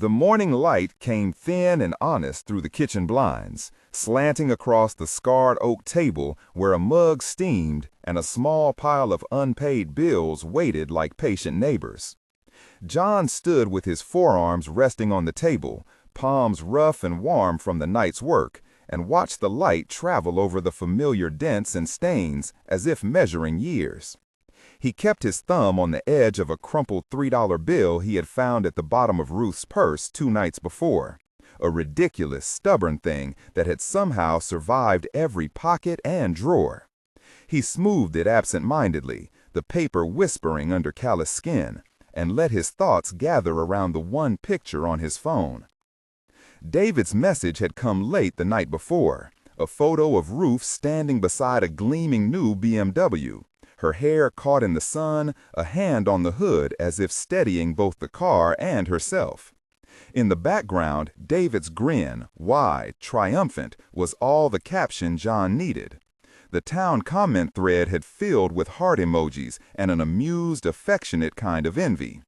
The morning light came thin and honest through the kitchen blinds, slanting across the scarred oak table where a mug steamed and a small pile of unpaid bills waited like patient neighbors. John stood with his forearms resting on the table, palms rough and warm from the night's work, and watched the light travel over the familiar dents and stains as if measuring years. He kept his thumb on the edge of a crumpled $3 bill he had found at the bottom of Ruth's purse 2 nights before, a ridiculous, stubborn thing that had somehow survived every pocket and drawer. He smoothed it absent-mindedly, the paper whispering under callous skin, and let his thoughts gather around the one picture on his phone. David's message had come late the night before, a photo of Ruth standing beside a gleaming new BMW. Her hair caught in the sun, a hand on the hood as if steadying both the car and herself. In the background, David's grin, wide, triumphant, was all the caption John needed. The town comment thread had filled with heart emojis and an amused, affectionate kind of envy.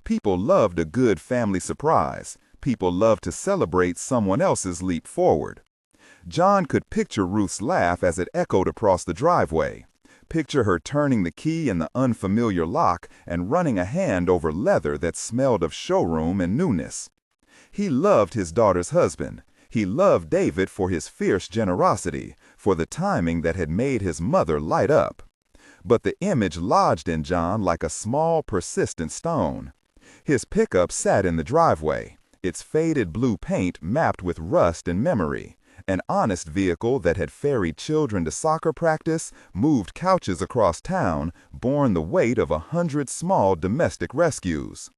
People loved a good family surprise. People loved to celebrate someone else's leap forward. John could picture Ruth's laugh as it echoed across the driveway. Picture her turning the key in the unfamiliar lock and running a hand over leather that smelled of showroom and newness. He loved his daughter's husband. He loved David for his fierce generosity, for the timing that had made his mother light up. But the image lodged in John like a small, persistent stone. His pickup sat in the driveway, its faded blue paint mapped with rust and memory. An honest vehicle that had ferried children to soccer practice, moved couches across town, borne the weight of 100 small domestic rescues.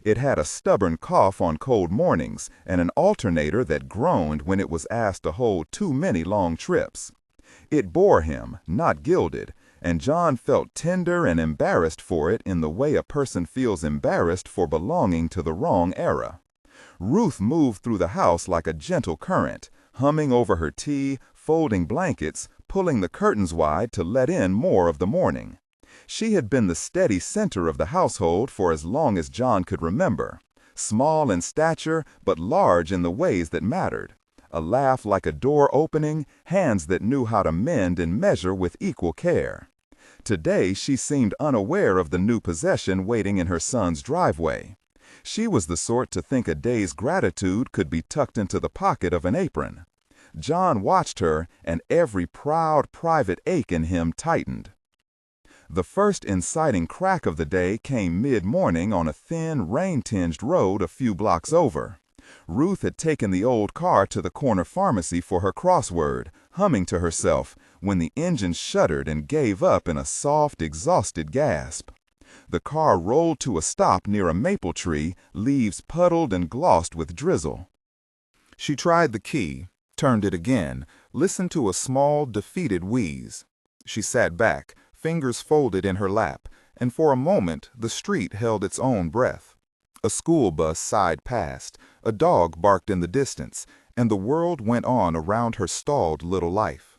It had a stubborn cough on cold mornings and an alternator that groaned when it was asked to hold too many long trips. It bore him, not gilded, and John felt tender and embarrassed for it in the way a person feels embarrassed for belonging to the wrong era. Ruth moved through the house like a gentle current, humming over her tea, folding blankets, pulling the curtains wide to let in more of the morning. She had been the steady center of the household for as long as John could remember, small in stature but large in the ways that mattered. A laugh like a door opening, hands that knew how to mend and measure with equal care. Today she seemed unaware of the new possession waiting in her son's driveway. She was the sort to think a day's gratitude could be tucked into the pocket of an apron. John watched her, and every proud, private ache in him tightened. The first inciting crack of the day came mid-morning on a thin, rain-tinged road a few blocks over. Ruth had taken the old car to the corner pharmacy for her crossword, humming to herself, when the engine shuddered and gave up in a soft, exhausted gasp. The car rolled to a stop near a maple tree, leaves puddled and glossed with drizzle. She tried the key, turned it again, listened to a small, defeated wheeze. She sat back, fingers folded in her lap, and for a moment the street held its own breath. A school bus sighed past, a dog barked in the distance, and the world went on around her stalled little life.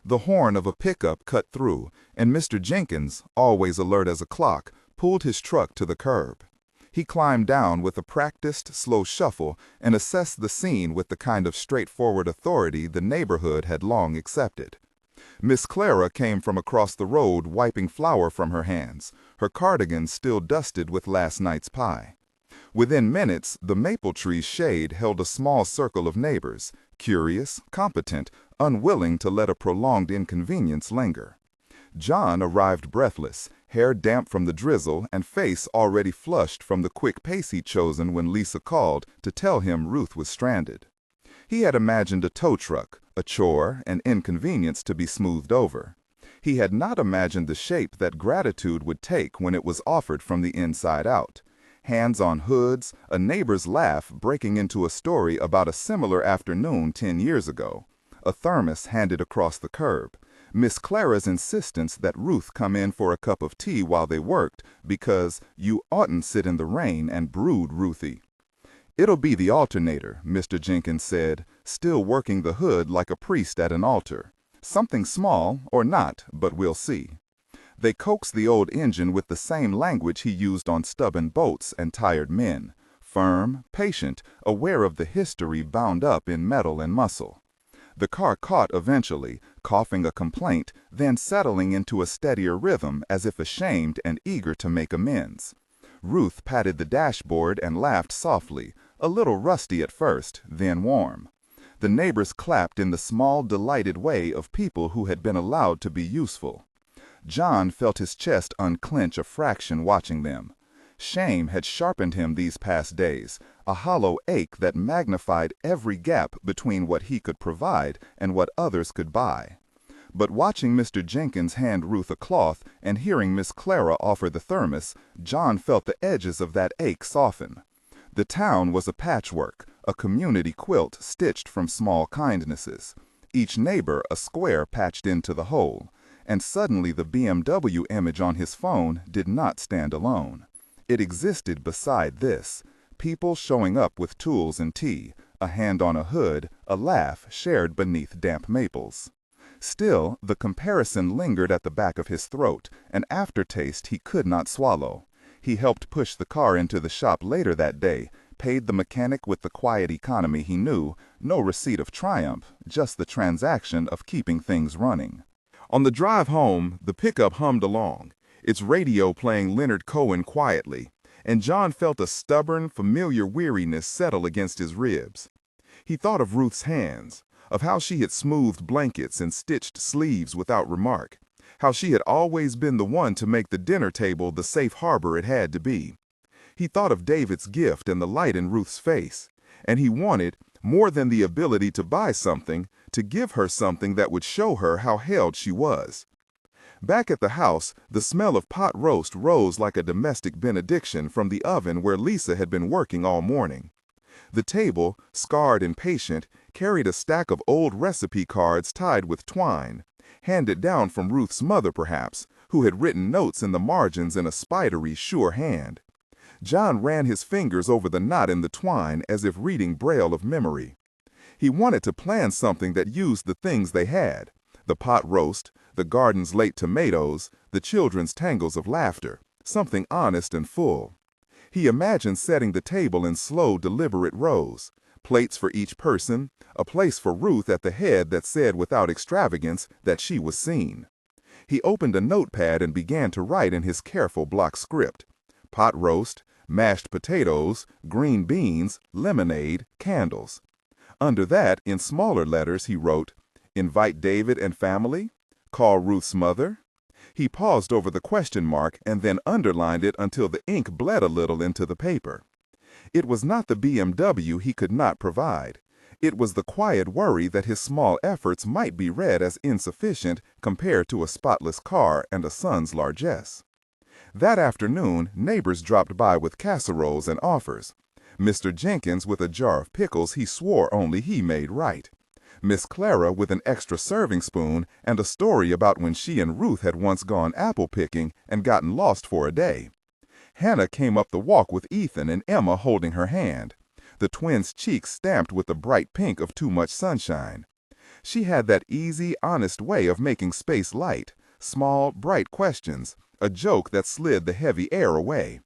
The horn of a pickup cut through, and Mr. Jenkins, always alert as a clock, pulled his truck to the curb. He climbed down with a practiced, slow shuffle and assessed the scene with the kind of straightforward authority the neighborhood had long accepted. Miss Clara came from across the road wiping flour from her hands, her cardigan still dusted with last night's pie. Within minutes, the maple tree's shade held a small circle of neighbors, curious, competent, unwilling to let a prolonged inconvenience linger. John arrived breathless, hair damp from the drizzle and face already flushed from the quick pace he'd chosen when Lisa called to tell him Ruth was stranded. He had imagined a tow truck, a chore, an inconvenience to be smoothed over. He had not imagined the shape that gratitude would take when it was offered from the inside out. Hands on hoods, a neighbor's laugh breaking into a story about a similar afternoon 10 years ago, a thermos handed across the curb, Miss Clara's insistence that Ruth come in for a cup of tea while they worked because you oughtn't sit in the rain and brood, Ruthie. "It'll be the alternator," Mr. Jenkins said, still working the hood like a priest at an altar. "Something small, or not, but we'll see." They coaxed the old engine with the same language he used on stubborn boats and tired men. firm, patient, aware of the history bound up in metal and muscle. The car caught eventually, coughing a complaint, then settling into a steadier rhythm as if ashamed and eager to make amends. Ruth patted the dashboard and laughed softly, a little rusty at first, then warm. The neighbors clapped in the small, delighted way of people who had been allowed to be useful. John felt his chest unclench a fraction watching them. Shame had sharpened him these past days, a hollow ache that magnified every gap between what he could provide and what others could buy. But watching Mr. Jenkins hand Ruth a cloth and hearing Miss Clara offer the thermos, John felt the edges of that ache soften. The town was a patchwork, a community quilt stitched from small kindnesses, each neighbor a square patched into the whole, and suddenly the BMW image on his phone did not stand alone. It existed beside this, people showing up with tools and tea, a hand on a hood, a laugh shared beneath damp maples. Still, the comparison lingered at the back of his throat, an aftertaste he could not swallow. He helped push the car into the shop later that day, paid the mechanic with the quiet economy he knew, no receipt of triumph, just the transaction of keeping things running. On the drive home, the pickup hummed along, its radio playing Leonard Cohen quietly, and John felt a stubborn, familiar weariness settle against his ribs. He thought of Ruth's hands, of how she had smoothed blankets and stitched sleeves without remark, how she had always been the one to make the dinner table the safe harbor it had to be. He thought of David's gift and the light in Ruth's face, and he wanted, more than the ability to buy something, to give her something that would show her how held she was. Back at the house, the smell of pot roast rose like a domestic benediction from the oven where Lisa had been working all morning. The table, scarred and patient, carried a stack of old recipe cards tied with twine, handed down from Ruth's mother perhaps, who had written notes in the margins in a spidery, sure hand. John ran his fingers over the knot in the twine as if reading braille of memory. He wanted to plan something that used the things they had, the pot roast, the garden's late tomatoes, the children's tangles of laughter, something honest and full. He imagined setting the table in slow, deliberate rows, plates for each person, a place for Ruth at the head that said without extravagance that she was seen. He opened a notepad and began to write in his careful block script. Pot roast, mashed potatoes, green beans, lemonade, candles. Under that, in smaller letters, he wrote, "Invite David and family? Call Ruth's mother?" He paused over the question mark and then underlined it until the ink bled a little into the paper. It was not the BMW he could not provide. It was the quiet worry that his small efforts might be read as insufficient compared to a spotless car and a son's largesse. That afternoon, neighbors dropped by with casseroles and offers. Mr. Jenkins with a jar of pickles he swore only he made right. Miss Clara with an extra serving spoon and a story about when she and Ruth had once gone apple picking and gotten lost for a day. Hannah came up the walk with Ethan and Emma holding her hand, the twins' cheeks stamped with the bright pink of too much sunshine. She had that easy, honest way of making space light, small, bright questions, a joke that slid the heavy air away.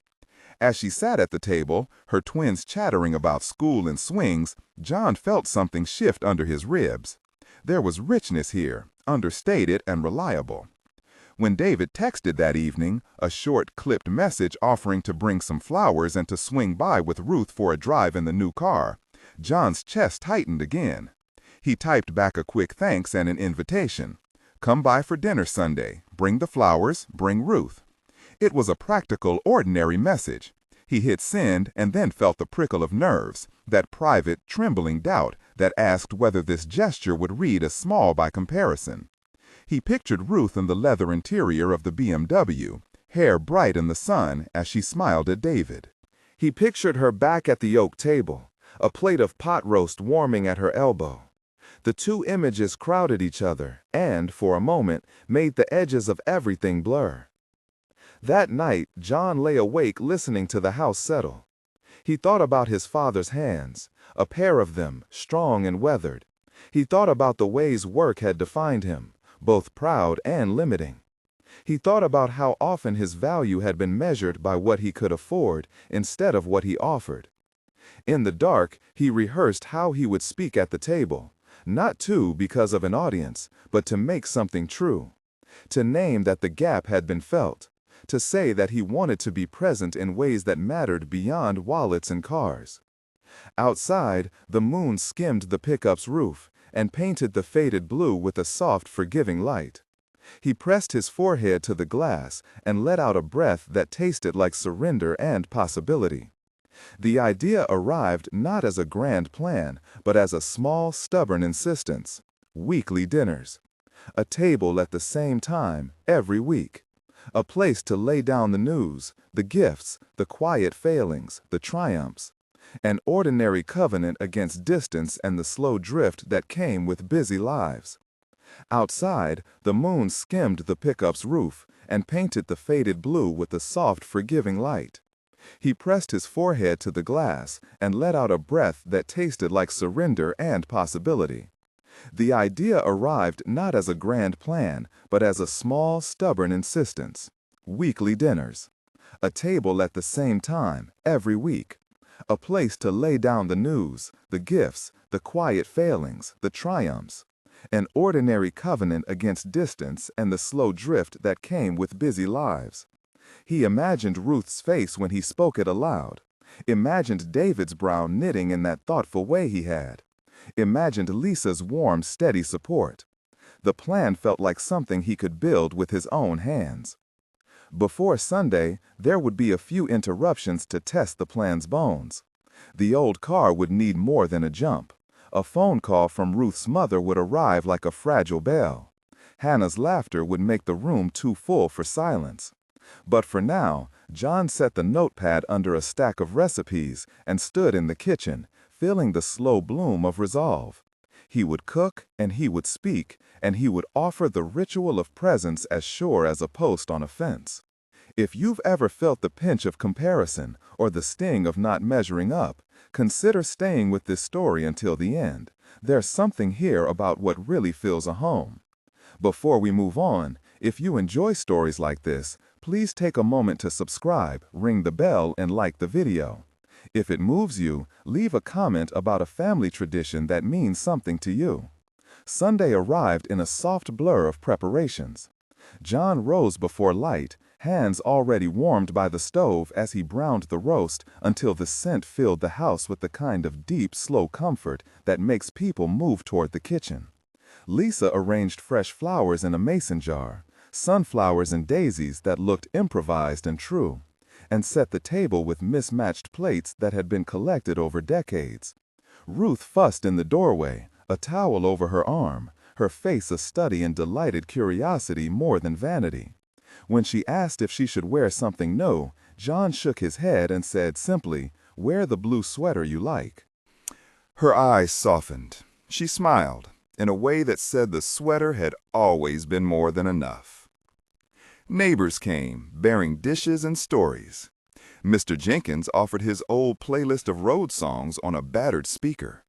As she sat at the table, her twins chattering about school and swings, John felt something shift under his ribs. There was richness here, understated and reliable. When David texted that evening, a short, clipped message offering to bring some flowers and to swing by with Ruth for a drive in the new car, John's chest tightened again. He typed back a quick thanks and an invitation. Come by for dinner Sunday. Bring the flowers, bring Ruth. It was a practical, ordinary message. He hit send and then felt the prickle of nerves, that private, trembling doubt that asked whether this gesture would read as small by comparison. He pictured Ruth in the leather interior of the BMW, hair bright in the sun as she smiled at David. He pictured her back at the oak table, a plate of pot roast warming at her elbow. The two images crowded each other and, for a moment, made the edges of everything blur. That night, John lay awake listening to the house settle. He thought about his father's hands, a pair of them, strong and weathered. He thought about the ways work had defined him, both proud and limiting. He thought about how often his value had been measured by what he could afford instead of what he offered. In the dark, he rehearsed how he would speak at the table, not because of an audience, but to make something true. To name that the gap had been felt. To say that he wanted to be present in ways that mattered beyond wallets and cars. Outside, the moon skimmed the pickup's roof and painted the faded blue with a soft, forgiving light. He pressed his forehead to the glass and let out a breath that tasted like surrender and possibility. The idea arrived not as a grand plan, but as a small, stubborn insistence. Weekly dinners. A table at the same time, every week. A place to lay down the news, the gifts, the quiet failings, the triumphs. An ordinary covenant against distance and the slow drift that came with busy lives. Outside, the moon skimmed the pickup's roof and painted the faded blue with a soft, forgiving light. He pressed his forehead to the glass and let out a breath that tasted like surrender and possibility. The idea arrived not as a grand plan, but as a small, stubborn insistence. Weekly dinners. A table at the same time, every week. A place to lay down the news, the gifts, the quiet failings, the triumphs. An ordinary covenant against distance and the slow drift that came with busy lives. He imagined Ruth's face when he spoke it aloud. Imagined David's brow knitting in that thoughtful way he had. Imagined Lisa's warm, steady support. The plan felt like something he could build with his own hands. Before Sunday, there would be a few interruptions to test the plan's bones. The old car would need more than a jump. A phone call from Ruth's mother would arrive like a fragile bell. Hannah's laughter would make the room too full for silence. But for now, John set the notepad under a stack of recipes and stood in the kitchen, feeling the slow bloom of resolve. He would cook, and he would speak, and he would offer the ritual of presence as sure as a post on a fence. If you've ever felt the pinch of comparison or the sting of not measuring up, consider staying with this story until the end. There's something here about what really feels a home. Before we move on, if you enjoy stories like this, please take a moment to subscribe, ring the bell, and like the video. If it moves you, leave a comment about a family tradition that means something to you. Sunday arrived in a soft blur of preparations. John rose before light, hands already warmed by the stove as he browned the roast until the scent filled the house with the kind of deep, slow comfort that makes people move toward the kitchen. Lisa arranged fresh flowers in a mason jar, sunflowers and daisies that looked improvised and true, and set the table with mismatched plates that had been collected over decades. Ruth fussed in the doorway, a towel over her arm, her face a study in delighted curiosity more than vanity. When she asked if she should wear something new, John shook his head and said simply, "Wear the blue sweater you like." Her eyes softened. She smiled, in a way that said the sweater had always been more than enough. Neighbors came, bearing dishes and stories. Mr. Jenkins offered his old playlist of road songs on a battered speaker.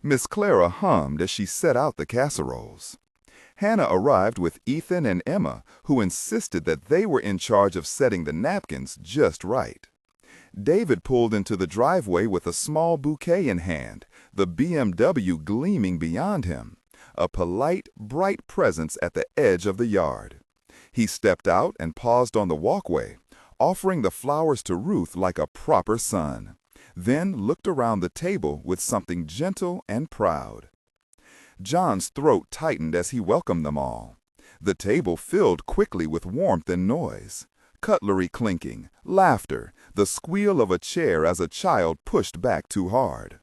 Miss Clara hummed as she set out the casseroles. Hannah arrived with Ethan and Emma, who insisted that they were in charge of setting the napkins just right. David pulled into the driveway with a small bouquet in hand, the BMW gleaming beyond him, a polite, bright presence at the edge of the yard. He stepped out and paused on the walkway, offering the flowers to Ruth like a proper son, then looked around the table with something gentle and proud. John's throat tightened as he welcomed them all. The table filled quickly with warmth and noise. Cutlery clinking, laughter, the squeal of a chair as a child pushed back too hard.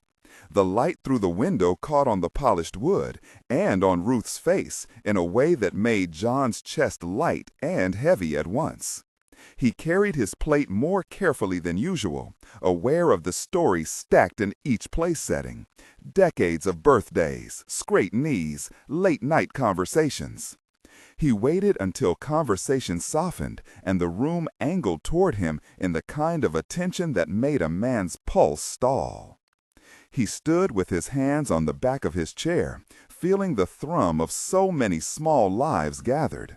The light through the window caught on the polished wood and on Ruth's face in a way that made John's chest light and heavy at once. He carried his plate more carefully than usual, aware of the stories stacked in each place setting. Decades of birthdays, scraped knees, late-night conversations. He waited until conversation softened and the room angled toward him in the kind of attention that made a man's pulse stall. He stood with his hands on the back of his chair, feeling the thrum of so many small lives gathered.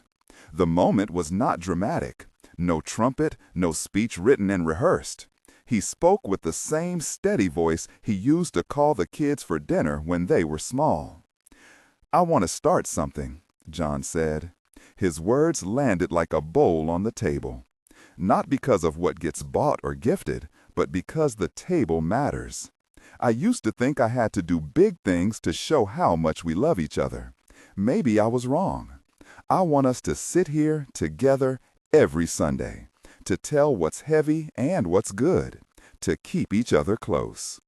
The moment was not dramatic. No trumpet, no speech written and rehearsed. He spoke with the same steady voice he used to call the kids for dinner when they were small. "I want to start something," John said. His words landed like a bowl on the table. Not because of what gets bought or gifted, but because the table matters. I used to think I had to do big things to show how much we love each other. Maybe I was wrong. I want us to sit here together every Sunday, to tell what's heavy and what's good, to keep each other close.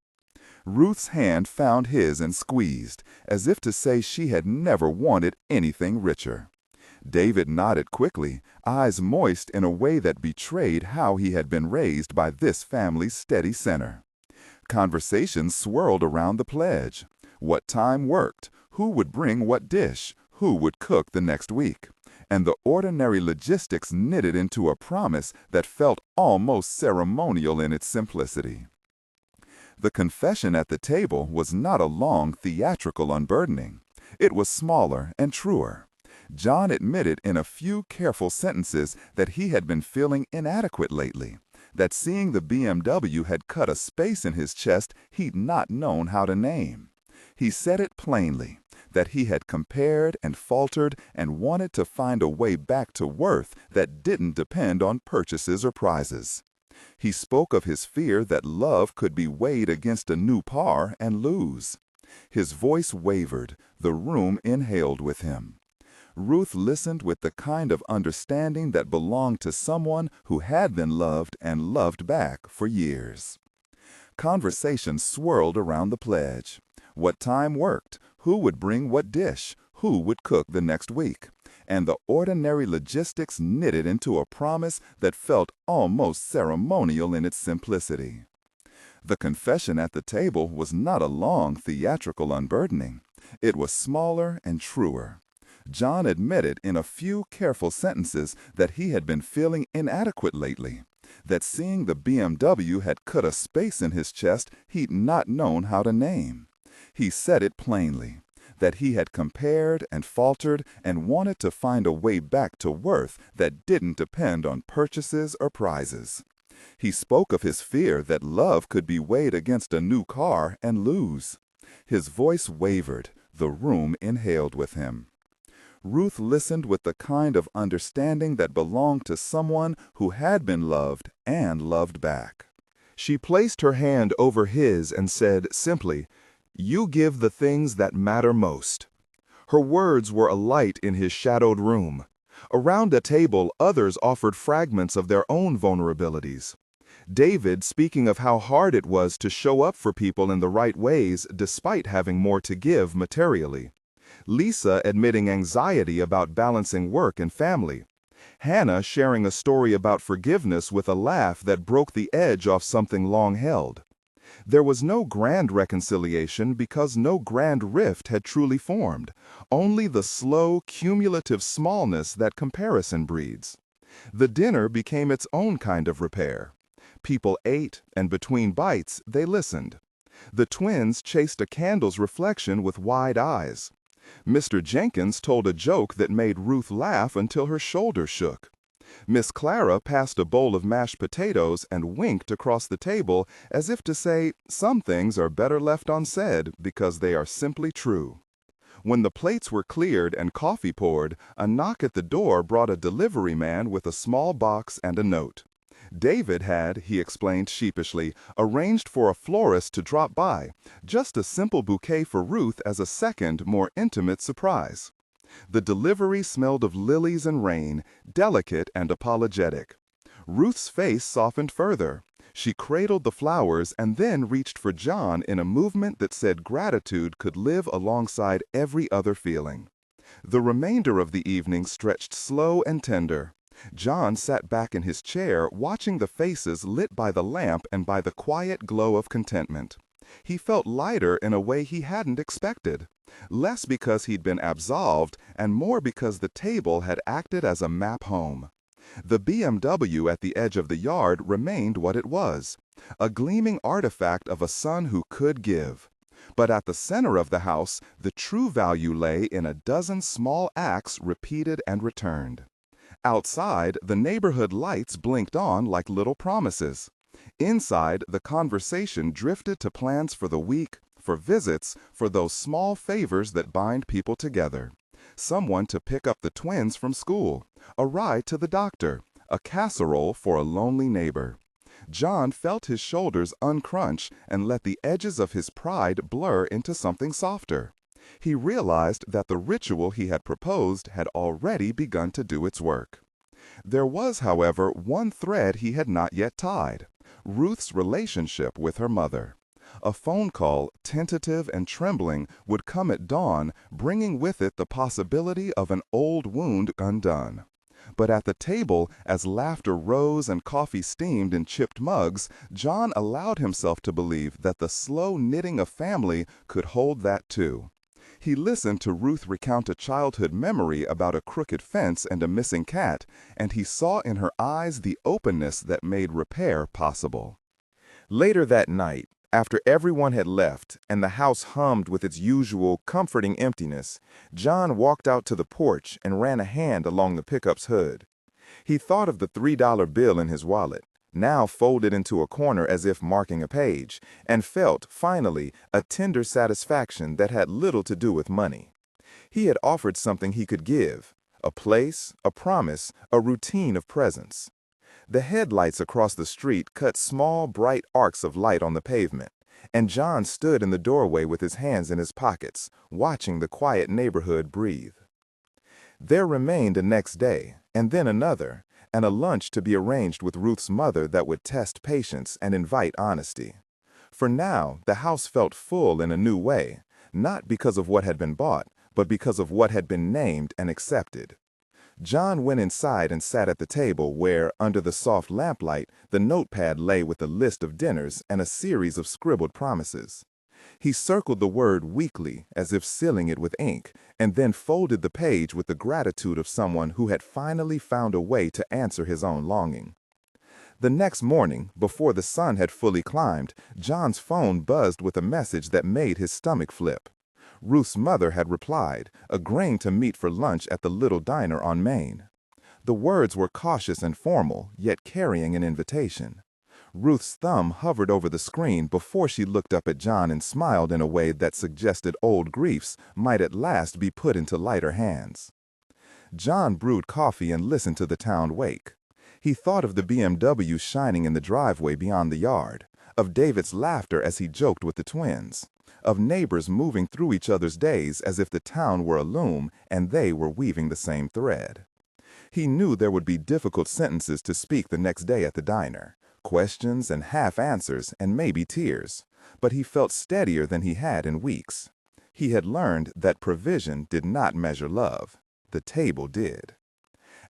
Ruth's hand found his and squeezed, as if to say she had never wanted anything richer. David nodded quickly, eyes moist in a way that betrayed how he had been raised by this family's steady center. Conversations swirled around the pledge. What time worked, who would bring what dish, who would cook the next week, and the ordinary logistics knitted into a promise that felt almost ceremonial in its simplicity. The confession at the table was not a long theatrical unburdening. It was smaller and truer. John admitted in a few careful sentences that he had been feeling inadequate lately, that seeing the BMW had cut a space in his chest he'd not known how to name. He said it plainly, that he had compared and faltered and wanted to find a way back to worth that didn't depend on purchases or prizes. He spoke of his fear that love could be weighed against a new par and lose. His voice wavered, the room inhaled with him. Ruth listened with the kind of understanding that belonged to someone who had been loved and loved back for years. Conversation swirled around the pledge. What time worked, who would bring what dish, who would cook the next week, and the ordinary logistics knitted into a promise that felt almost ceremonial in its simplicity. The confession at the table was not a long theatrical unburdening. It was smaller and truer. John admitted in a few careful sentences that he had been feeling inadequate lately, that seeing the BMW had cut a space in his chest he'd not known how to name. He said it plainly, that he had compared and faltered and wanted to find a way back to worth that didn't depend on purchases or prizes. He spoke of his fear that love could be weighed against a new car and lose. His voice wavered, the room inhaled with him. Ruth listened with the kind of understanding that belonged to someone who had been loved and loved back. She placed her hand over his and said simply, "You give the things that matter most." Her words were a light in his shadowed room. Around a table, others offered fragments of their own vulnerabilities. David speaking of how hard it was to show up for people in the right ways despite having more to give materially. Lisa admitting anxiety about balancing work and family. Hannah sharing a story about forgiveness with a laugh that broke the edge off something long held. There was no grand reconciliation because no grand rift had truly formed, only the slow, cumulative smallness that comparison breeds. The dinner became its own kind of repair. People ate, and between bites, they listened. The twins chased a candle's reflection with wide eyes. Mr. Jenkins told a joke that made Ruth laugh until her shoulders shook. Miss Clara passed a bowl of mashed potatoes and winked across the table as if to say, some things are better left unsaid because they are simply true. When the plates were cleared and coffee poured, a knock at the door brought a delivery man with a small box and a note. David had, he explained sheepishly, arranged for a florist to drop by, just a simple bouquet for Ruth as a second, more intimate surprise. The delivery smelled of lilies and rain, delicate and apologetic. Ruth's face softened further. She cradled the flowers and then reached for John in a movement that said gratitude could live alongside every other feeling. The remainder of the evening stretched slow and tender. John sat back in his chair, watching the faces lit by the lamp and by the quiet glow of contentment. He felt lighter in a way he hadn't expected. Less because he'd been absolved, and more because the table had acted as a map home. The BMW at the edge of the yard remained what it was, a gleaming artifact of a son who could give. But at the center of the house, the true value lay in a dozen small acts repeated and returned. Outside, the neighborhood lights blinked on like little promises. Inside, the conversation drifted to plans for the week, for visits, for those small favors that bind people together. Someone to pick up the twins from school, a ride to the doctor, a casserole for a lonely neighbor. John felt his shoulders uncrunch and let the edges of his pride blur into something softer. He realized that the ritual he had proposed had already begun to do its work. There was, however, one thread he had not yet tied: Ruth's relationship with her mother. A phone call, tentative and trembling, would come at dawn, bringing with it the possibility of an old wound undone. But at the table, as laughter rose and coffee steamed in chipped mugs, John allowed himself to believe that the slow knitting of family could hold that too. He listened to Ruth recount a childhood memory about a crooked fence and a missing cat, and he saw in her eyes the openness that made repair possible. Later that night, after everyone had left and the house hummed with its usual comforting emptiness, John walked out to the porch and ran a hand along the pickup's hood. He thought of the $3 bill in his wallet, now folded into a corner as if marking a page, and felt, finally, a tender satisfaction that had little to do with money. He had offered something he could give: a place, a promise, a routine of presence. The headlights across the street cut small, bright arcs of light on the pavement, and John stood in the doorway with his hands in his pockets, watching the quiet neighborhood breathe. There remained a next day, and then another, and a lunch to be arranged with Ruth's mother that would test patience and invite honesty. For now, the house felt full in a new way, not because of what had been bought, but because of what had been named and accepted. John went inside and sat at the table where, under the soft lamplight, the notepad lay with a list of dinners and a series of scribbled promises. He circled the word weekly as if sealing it with ink, and then folded the page with the gratitude of someone who had finally found a way to answer his own longing. The next morning, before the sun had fully climbed, John's phone buzzed with a message that made his stomach flip. Ruth's mother had replied, agreeing to meet for lunch at the little diner on Main. The words were cautious and formal, yet carrying an invitation. Ruth's thumb hovered over the screen before she looked up at John and smiled in a way that suggested old griefs might at last be put into lighter hands. John brewed coffee and listened to the town wake. He thought of the BMW shining in the driveway beyond the yard, of David's laughter as he joked with the twins, of neighbors moving through each other's days as if the town were a loom and they were weaving the same thread. He knew there would be difficult sentences to speak the next day at the diner, questions and half-answers and maybe tears, but he felt steadier than he had in weeks. He had learned that provision did not measure love. The table did.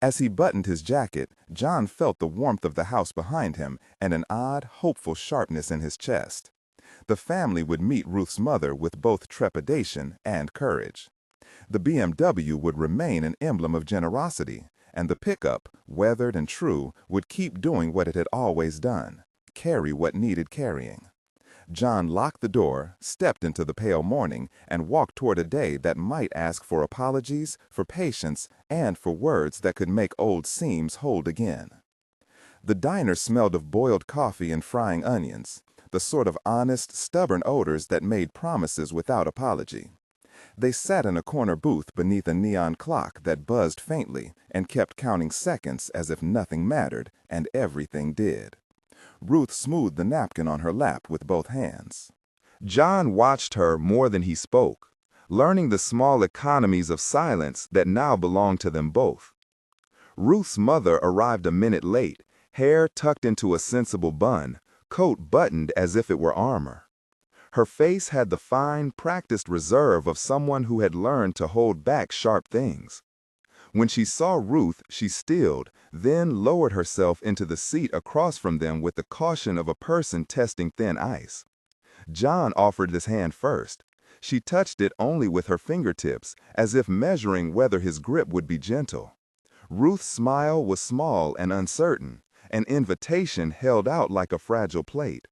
As he buttoned his jacket, John felt the warmth of the house behind him and an odd, hopeful sharpness in his chest. The family would meet Ruth's mother with both trepidation and courage. The BMW would remain an emblem of generosity, and the pickup, weathered and true, would keep doing what it had always done: carry what needed carrying. John locked the door, stepped into the pale morning, and walked toward a day that might ask for apologies, for patience, and for words that could make old seams hold again. The diner smelled of boiled coffee and frying onions, the sort of honest, stubborn odors that made promises without apology. They sat in a corner booth beneath a neon clock that buzzed faintly and kept counting seconds as if nothing mattered, and everything did. Ruth smoothed the napkin on her lap with both hands. John watched her more than he spoke, learning the small economies of silence that now belonged to them both. Ruth's mother arrived a minute late, hair tucked into a sensible bun, coat buttoned as if it were armor. Her face had the fine, practiced reserve of someone who had learned to hold back sharp things. When she saw Ruth, she stilled, then lowered herself into the seat across from them with the caution of a person testing thin ice. John offered his hand first. She touched it only with her fingertips, as if measuring whether his grip would be gentle. Ruth's smile was small and uncertain, an invitation held out like a fragile plate.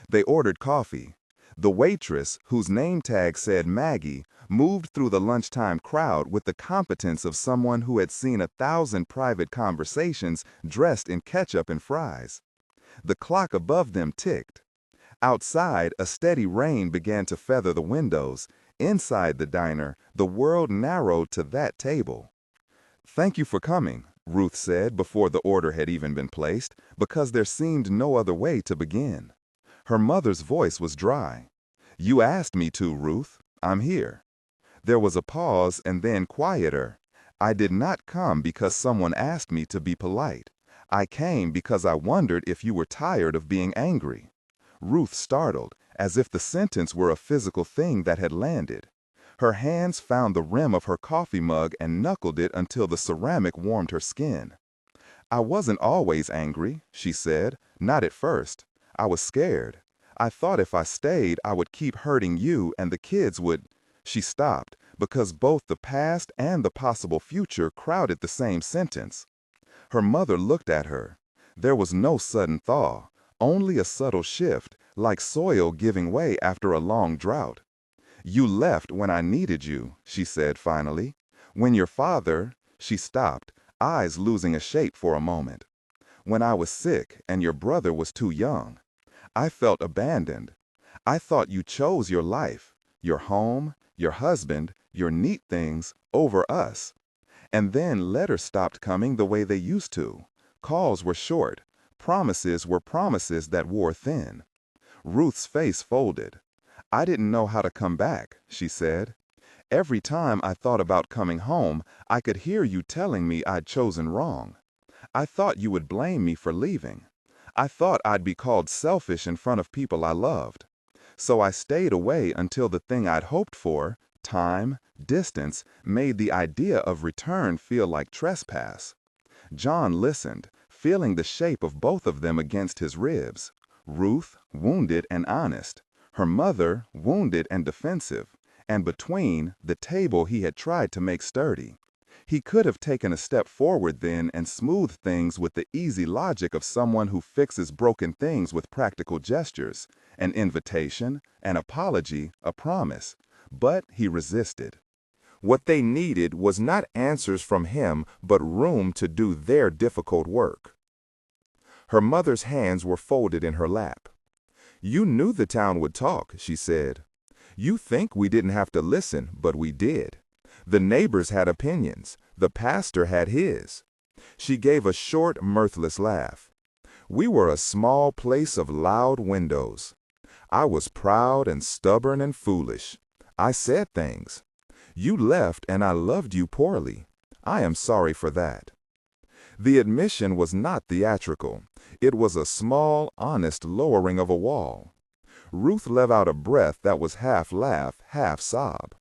They ordered coffee. The waitress, whose name tag said Maggie, moved through the lunchtime crowd with the competence of someone who had seen 1,000 private conversations dressed in ketchup and fries. The clock above them ticked. Outside, a steady rain began to feather the windows. Inside the diner, the world narrowed to that table. "Thank you for coming," Ruth said before the order had even been placed, because there seemed no other way to begin. Her mother's voice was dry. "You asked me to, Ruth. I'm here." There was a pause and then quieter. "I did not come because someone asked me to be polite. I came because I wondered if you were tired of being angry." Ruth startled, as if the sentence were a physical thing that had landed. Her hands found the rim of her coffee mug and knuckled it until the ceramic warmed her skin. "I wasn't always angry," she said. "Not at first. I was scared. I thought if I stayed, I would keep hurting you and the kids would—" She stopped, because both the past and the possible future crowded the same sentence. Her mother looked at her. There was no sudden thaw, only a subtle shift, like soil giving way after a long drought. "You left when I needed you," she said finally. "When your father—" She stopped, eyes losing a shape for a moment. "When I was sick and your brother was too young. I felt abandoned. I thought you chose your life, your home, your husband, your neat things, over us. And then letters stopped coming the way they used to. Calls were short. Promises were promises that wore thin." Ruth's face folded. "I didn't know how to come back," she said. "Every time I thought about coming home, I could hear you telling me I'd chosen wrong. I thought you would blame me for leaving. I thought I'd be called selfish in front of people I loved. So I stayed away until the thing I'd hoped for, time, distance, made the idea of return feel like trespass." John listened, feeling the shape of both of them against his ribs. Ruth, wounded and honest. Her mother, wounded and defensive. And between, the table he had tried to make sturdy. He could have taken a step forward then and smoothed things with the easy logic of someone who fixes broken things with practical gestures, an invitation, an apology, a promise. But he resisted. What they needed was not answers from him, but room to do their difficult work. Her mother's hands were folded in her lap. "You knew the town would talk," she said. "You think we didn't have to listen, but we did. The neighbors had opinions. The pastor had his." She gave a short, mirthless laugh. "We were a small place of loud windows. I was proud and stubborn and foolish. I said things. You left and I loved you poorly. I am sorry for that." The admission was not theatrical. It was a small, honest lowering of a wall. Ruth let out a breath that was half laugh, half sob.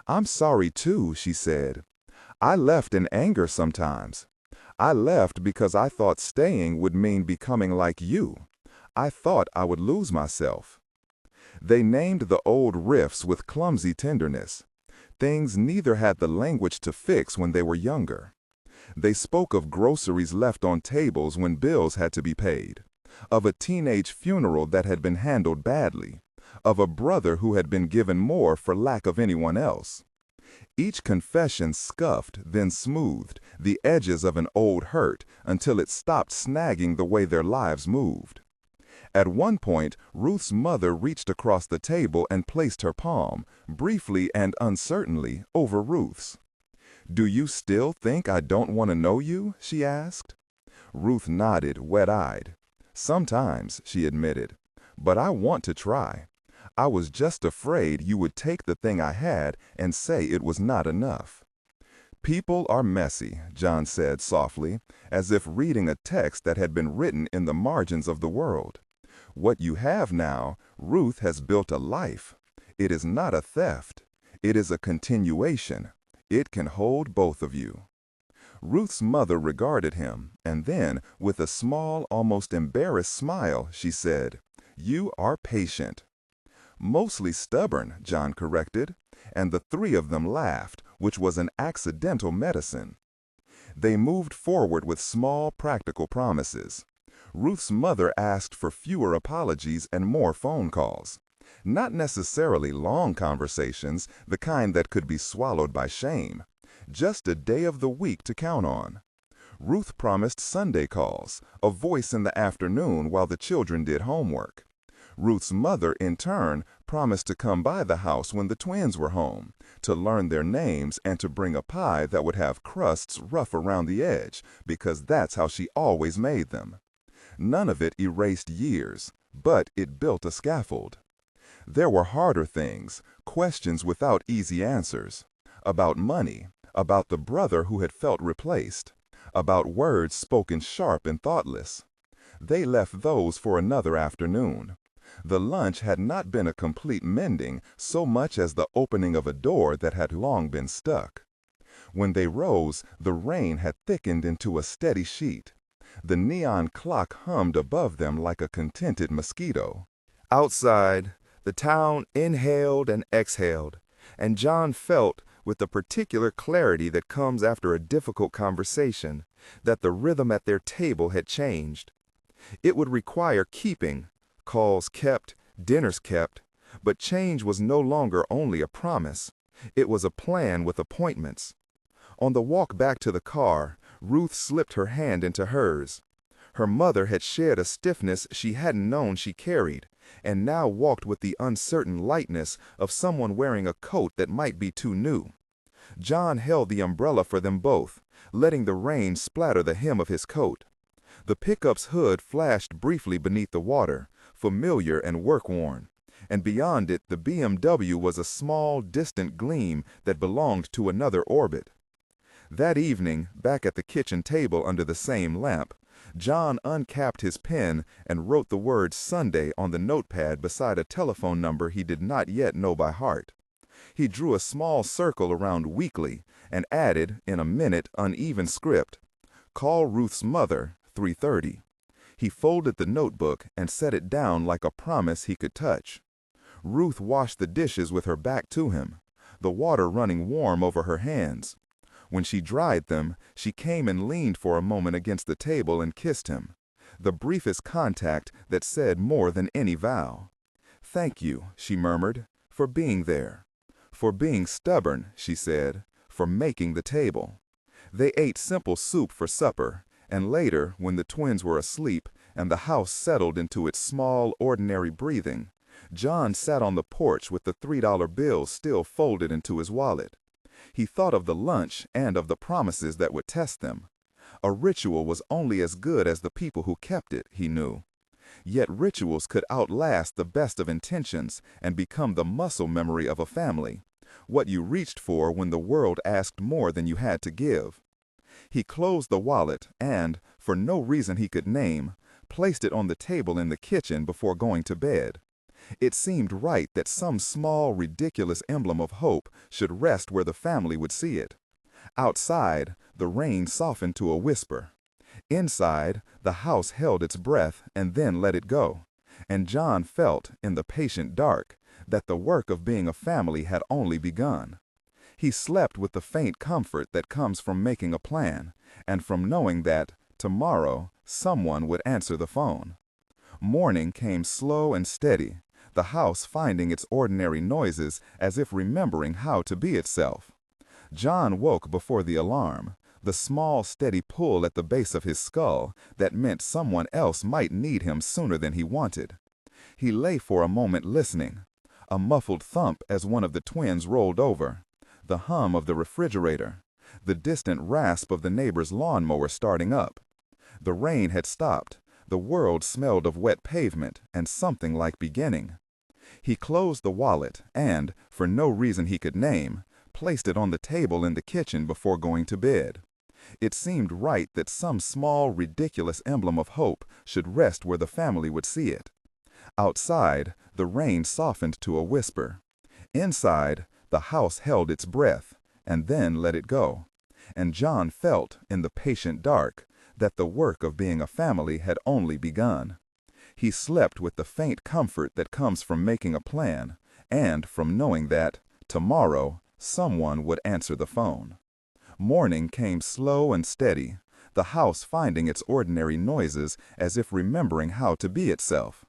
"I'm sorry too," she said. "I left in anger sometimes. I left because I thought staying would mean becoming like you. I thought I would lose myself." They named the old rifts with clumsy tenderness. Things neither had the language to fix when they were younger. They spoke of groceries left on tables when bills had to be paid, of a teenage funeral that had been handled badly, of a brother who had been given more for lack of anyone else. Each confession scuffed, then smoothed, the edges of an old hurt until it stopped snagging the way their lives moved. At one point, Ruth's mother reached across the table and placed her palm, briefly and uncertainly, over Ruth's. "Do you still think I don't want to know you?" she asked. Ruth nodded, wet-eyed. "Sometimes," she admitted, "but I want to try. I was just afraid you would take the thing I had and say it was not enough." "People are messy," John said softly, as if reading a text that had been written in the margins of the world. "What you have now, Ruth has built a life. It is not a theft. It is a continuation. It can hold both of you." Ruth's mother regarded him, and then, with a small, almost embarrassed smile, she said, "You are patient." "Mostly stubborn," John corrected, and the three of them laughed, which was an accidental medicine. They moved forward with small, practical promises. Ruth's mother asked for fewer apologies and more phone calls. Not necessarily long conversations, the kind that could be swallowed by shame. Just a day of the week to count on. Ruth promised Sunday calls, a voice in the afternoon while the children did homework. Ruth's mother, in turn, promised to come by the house when the twins were home, to learn their names and to bring a pie that would have crusts rough around the edge, because that's how she always made them. None of it erased years, but it built a scaffold. There were harder things, questions without easy answers, about money, about the brother who had felt replaced, about words spoken sharp and thoughtless. They left those for another afternoon. The lunch had not been a complete mending so much as the opening of a door that had long been stuck. When they rose, the rain had thickened into a steady sheet. The neon clock hummed above them like a contented mosquito. Outside, the town inhaled and exhaled, and John felt, with the particular clarity that comes after a difficult conversation, that the rhythm at their table had changed. It would require keeping, calls kept, dinners kept, but change was no longer only a promise. It was a plan with appointments. On the walk back to the car, Ruth slipped her hand into hers. Her mother had shed a stiffness she hadn't known she carried, and now walked with the uncertain lightness of someone wearing a coat that might be too new. John held the umbrella for them both, letting the rain splatter the hem of his coat. The pickup's hood flashed briefly beneath the water, familiar and work-worn, and beyond it the BMW was a small, distant gleam that belonged to another orbit. That evening, back at the kitchen table under the same lamp, John uncapped his pen and wrote the word Sunday on the notepad beside a telephone number he did not yet know by heart. He drew a small circle around weekly and added, in a minute, uneven script, "Call Ruth's mother, 3:30. He folded the notebook and set it down like a promise he could touch. Ruth washed the dishes with her back to him, the water running warm over her hands. When she dried them, she came and leaned for a moment against the table and kissed him, the briefest contact that said more than any vow. "Thank you," she murmured, "for being there. For being stubborn," she said, "for making the table." They ate simple soup for supper, and later, when the twins were asleep and the house settled into its small, ordinary breathing, John sat on the porch with the $3 bills still folded into his wallet. He thought of the lunch and of the promises that would test them. A ritual was only as good as the people who kept it, he knew. Yet rituals could outlast the best of intentions and become the muscle memory of a family, what you reached for when the world asked more than you had to give. He closed the wallet and, for no reason he could name, placed it on the table in the kitchen before going to bed. It seemed right that some small, ridiculous emblem of hope should rest where the family would see it. Outside, the rain softened to a whisper. Inside, the house held its breath and then let it go, and John felt, in the patient dark, that the work of being a family had only begun. He slept with the faint comfort that comes from making a plan, and from knowing that, tomorrow, someone would answer the phone. Morning came slow and steady, the house finding its ordinary noises as if remembering how to be itself. John woke before the alarm, the small, steady pull at the base of his skull that meant someone else might need him sooner than he wanted. He lay for a moment listening, a muffled thump as one of the twins rolled over, the hum of the refrigerator, the distant rasp of the neighbor's lawnmower starting up. The rain had stopped. The world smelled of wet pavement and something like beginning. He closed the wallet and, for no reason he could name, placed it on the table in the kitchen before going to bed. It seemed right that some small, ridiculous emblem of hope should rest where the family would see it. Outside, the rain softened to a whisper. Inside, the house held its breath and then let it go. And John felt, in the patient dark, that the work of being a family had only begun. He slept with the faint comfort that comes from making a plan and from knowing that, tomorrow, someone would answer the phone. Morning came slow and steady, the house finding its ordinary noises as if remembering how to be itself.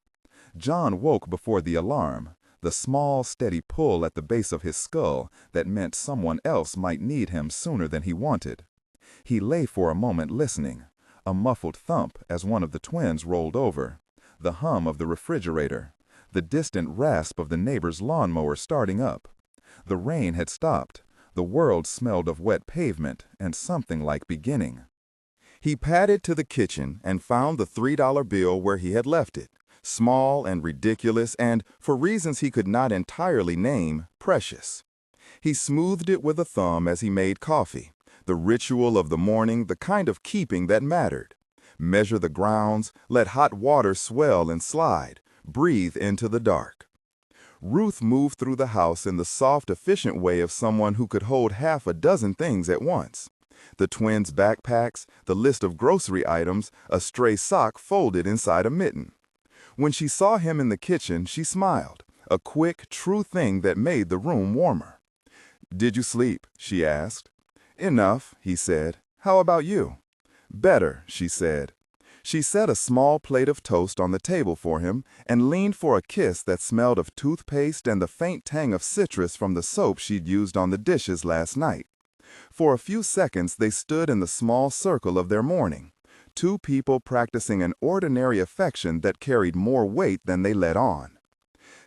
John woke before the alarm, the small, steady pull at the base of his skull that meant someone else might need him sooner than he wanted. He lay for a moment listening, a muffled thump as one of the twins rolled over, the hum of the refrigerator, the distant rasp of the neighbor's lawnmower starting up. The rain had stopped. The world smelled of wet pavement and something like beginning. He padded to the kitchen and found the $3 bill where he had left it, small and ridiculous and, for reasons he could not entirely name, precious. He smoothed it with a thumb as he made coffee, the ritual of the morning, the kind of keeping that mattered. Measure the grounds, let hot water swell and slide, breathe into the dark. Ruth moved through the house in the soft, efficient way of someone who could hold half a dozen things at once. The twins' backpacks, the list of grocery items, a stray sock folded inside a mitten. When she saw him in the kitchen, she smiled, a quick, true thing that made the room warmer. "Did you sleep?" she asked. "Enough," he said. "How about you?" "Better," she said. She set a small plate of toast on the table for him and leaned for a kiss that smelled of toothpaste and the faint tang of citrus from the soap she'd used on the dishes last night. For a few seconds they stood in the small circle of their morning, two people practicing an ordinary affection that carried more weight than they let on.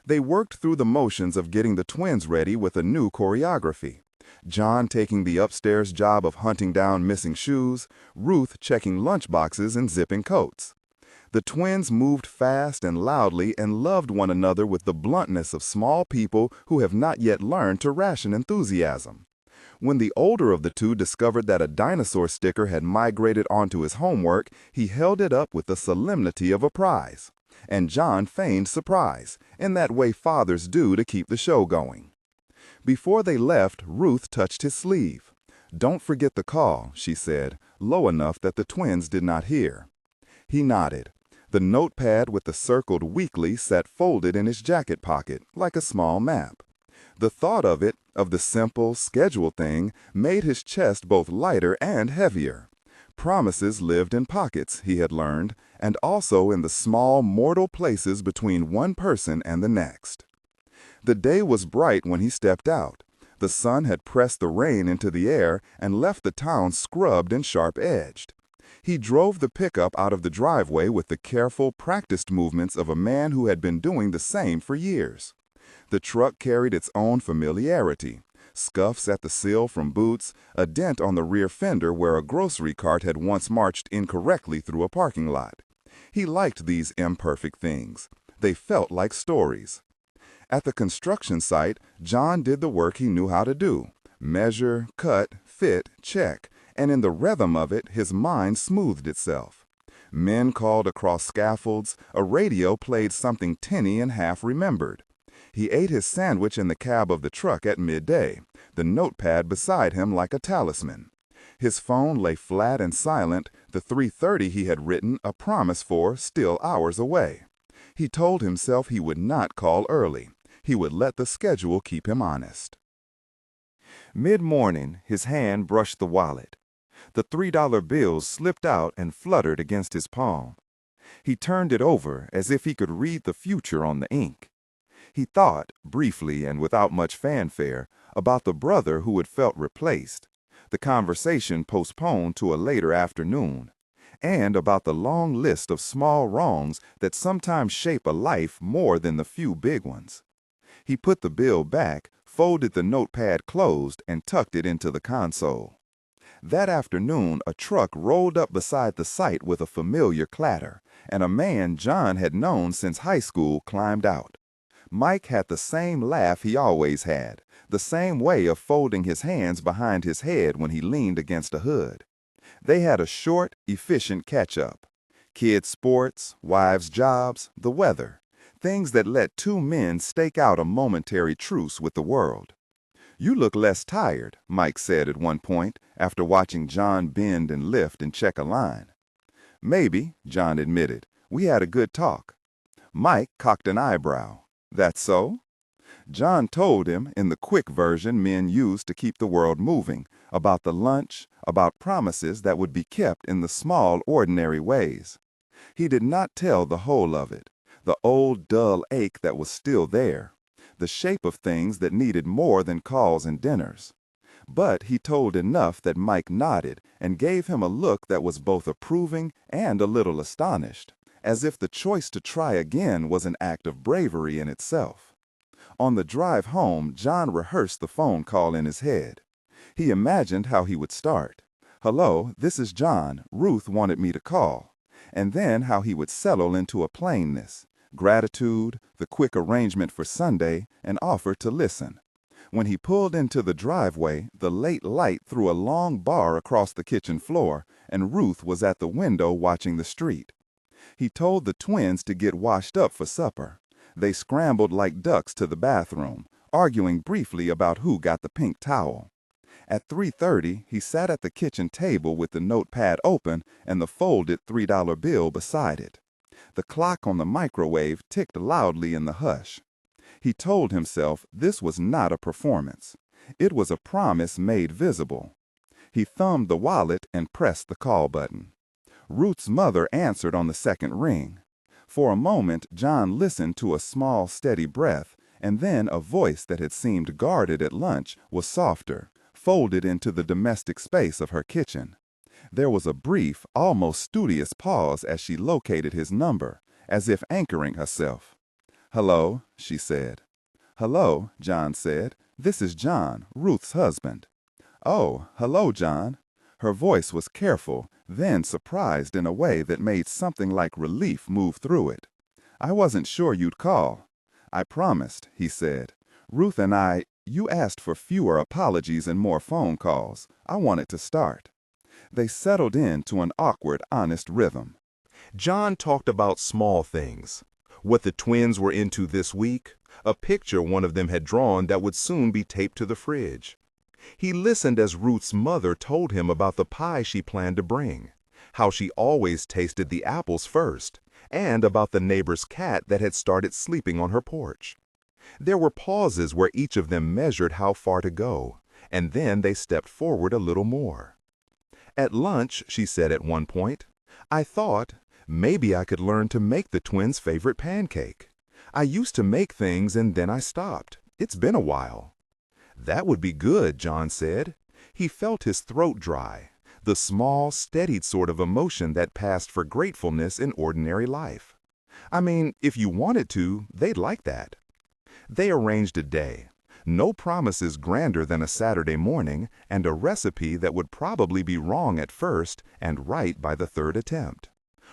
They worked through the motions of getting the twins ready with a new choreography. John taking the upstairs job of hunting down missing shoes, Ruth checking lunchboxes and zipping coats. The twins moved fast and loudly and loved one another with the bluntness of small people who have not yet learned to ration enthusiasm. When the older of the two discovered that a dinosaur sticker had migrated onto his homework, he held it up with the solemnity of a prize. And John feigned surprise, in that way fathers do to keep the show going. Before they left, Ruth touched his sleeve. "Don't forget the call," she said, low enough that the twins did not hear. He nodded. The notepad with the circled weekly sat folded in his jacket pocket, like a small map. The thought of it, of the simple, scheduled thing, made his chest both lighter and heavier. Promises lived in pockets, he had learned, and also in the small, mortal places between one person and the next. The day was bright when he stepped out. The sun had pressed the rain into the air and left the town scrubbed and sharp-edged. He drove the pickup out of the driveway with the careful, practiced movements of a man who had been doing the same for years. The truck carried its own familiarity. Scuffs at the sill from boots, a dent on the rear fender where a grocery cart had once marched incorrectly through a parking lot. He liked these imperfect things. They felt like stories. At the construction site, John did the work he knew how to do: measure, cut, fit, check, and in the rhythm of it, his mind smoothed itself. Men called across scaffolds, a radio played something tinny and half-remembered. He ate his sandwich in the cab of the truck at midday, the notepad beside him like a talisman. His phone lay flat and silent, the 3:30 he had written a promise for still hours away. He told himself he would not call early. He would let the schedule keep him honest. Mid-morning, his hand brushed the wallet. The $3 bills slipped out and fluttered against his palm. He turned it over as if he could read the future on the ink. He thought, briefly and without much fanfare, about the brother who had felt replaced, the conversation postponed to a later afternoon, and about the long list of small wrongs that sometimes shape a life more than the few big ones. He put the bill back, folded the notepad closed, and tucked it into the console. That afternoon, a truck rolled up beside the site with a familiar clatter, and a man John had known since high school climbed out. Mike had the same laugh he always had, the same way of folding his hands behind his head when he leaned against a hood. They had a short, efficient catch-up. Kids' sports, wives' jobs, the weather. Things that let two men stake out a momentary truce with the world. "You look less tired," Mike said at one point, after watching John bend and lift and check a line. "Maybe," John admitted. "We had a good talk." Mike cocked an eyebrow. "That so?" John told him, in the quick version men use to keep the world moving, about the lunch, about promises that would be kept in the small, ordinary ways. He did not tell the whole of it, the old dull ache that was still there, the shape of things that needed more than calls and dinners. But he told enough that Mike nodded and gave him a look that was both approving and a little astonished, as if the choice to try again was an act of bravery in itself. On the drive home, John rehearsed the phone call in his head. He imagined how he would start. "Hello, this is John. Ruth wanted me to call." And then how he would settle into a plainness, gratitude, the quick arrangement for Sunday, and offer to listen. When he pulled into the driveway, the late light threw a long bar across the kitchen floor, and Ruth was at the window watching the street. He told the twins to get washed up for supper. They scrambled like ducks to the bathroom, arguing briefly about who got the pink towel. At 3:30, he sat at the kitchen table with the notepad open and the folded $3 bill beside it. The clock on the microwave ticked loudly in the hush. He told himself this was not a performance. It was a promise made visible. He thumbed the wallet and pressed the call button. Ruth's mother answered on the second ring. For a moment, John listened to a small, steady breath, and then a voice that had seemed guarded at lunch was softer, folded into the domestic space of her kitchen. There was a brief, almost studious pause as she located his number, as if anchoring herself. "Hello," she said. "Hello," John said. "This is John, Ruth's husband." "Oh, hello, John." Her voice was careful, then surprised in a way that made something like relief move through it. "I wasn't sure you'd call." "I promised," he said. "Ruth and you asked for fewer apologies and more phone calls. I wanted to start." They settled into an awkward, honest rhythm. John talked about small things. What the twins were into this week, a picture one of them had drawn that would soon be taped to the fridge. He listened as Ruth's mother told him about the pie she planned to bring, how she always tasted the apples first, and about the neighbor's cat that had started sleeping on her porch. There were pauses where each of them measured how far to go, and then they stepped forward a little more. At lunch, she said at one point, "I thought, maybe I could learn to make the twins' favorite pancake. I used to make things and then I stopped. It's been a while." "That would be good," John said. He felt his throat dry, the small, steadied sort of emotion that passed for gratefulness in ordinary life. "I mean, if you wanted to, they'd like that." They arranged a day. No promises grander than a Saturday morning, and a recipe that would probably be wrong at first and right by the third attempt.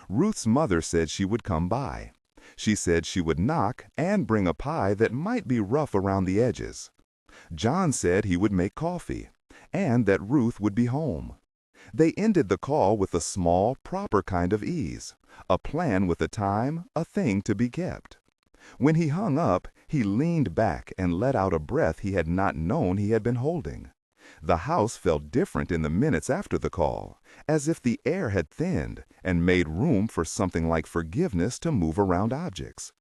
Ruth's mother said she would come by. She said she would knock and bring a pie that might be rough around the edges. John said he would make coffee, and that Ruth would be home. They ended the call with a small, proper kind of ease, a plan with a time, a thing to be kept. When he hung up, he leaned back and let out a breath he had not known he had been holding. The house felt different in the minutes after the call, as if the air had thinned and made room for something like forgiveness to move around objects.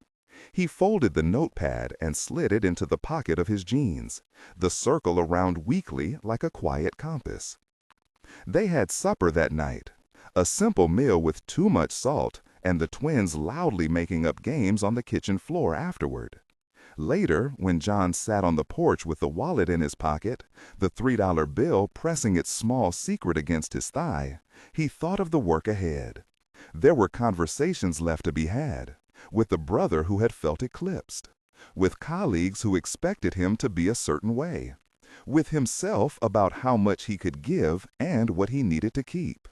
He folded the notepad and slid it into the pocket of his jeans, the circle around weakly like a quiet compass. They had supper that night, a simple meal with too much salt, and the twins loudly making up games on the kitchen floor afterward. Later, when John sat on the porch with the wallet in his pocket, the $3 bill pressing its small secret against his thigh, he thought of the work ahead. There were conversations left to be had, with the brother who had felt eclipsed, with colleagues who expected him to be a certain way, with himself about how much he could give and what he needed to keep.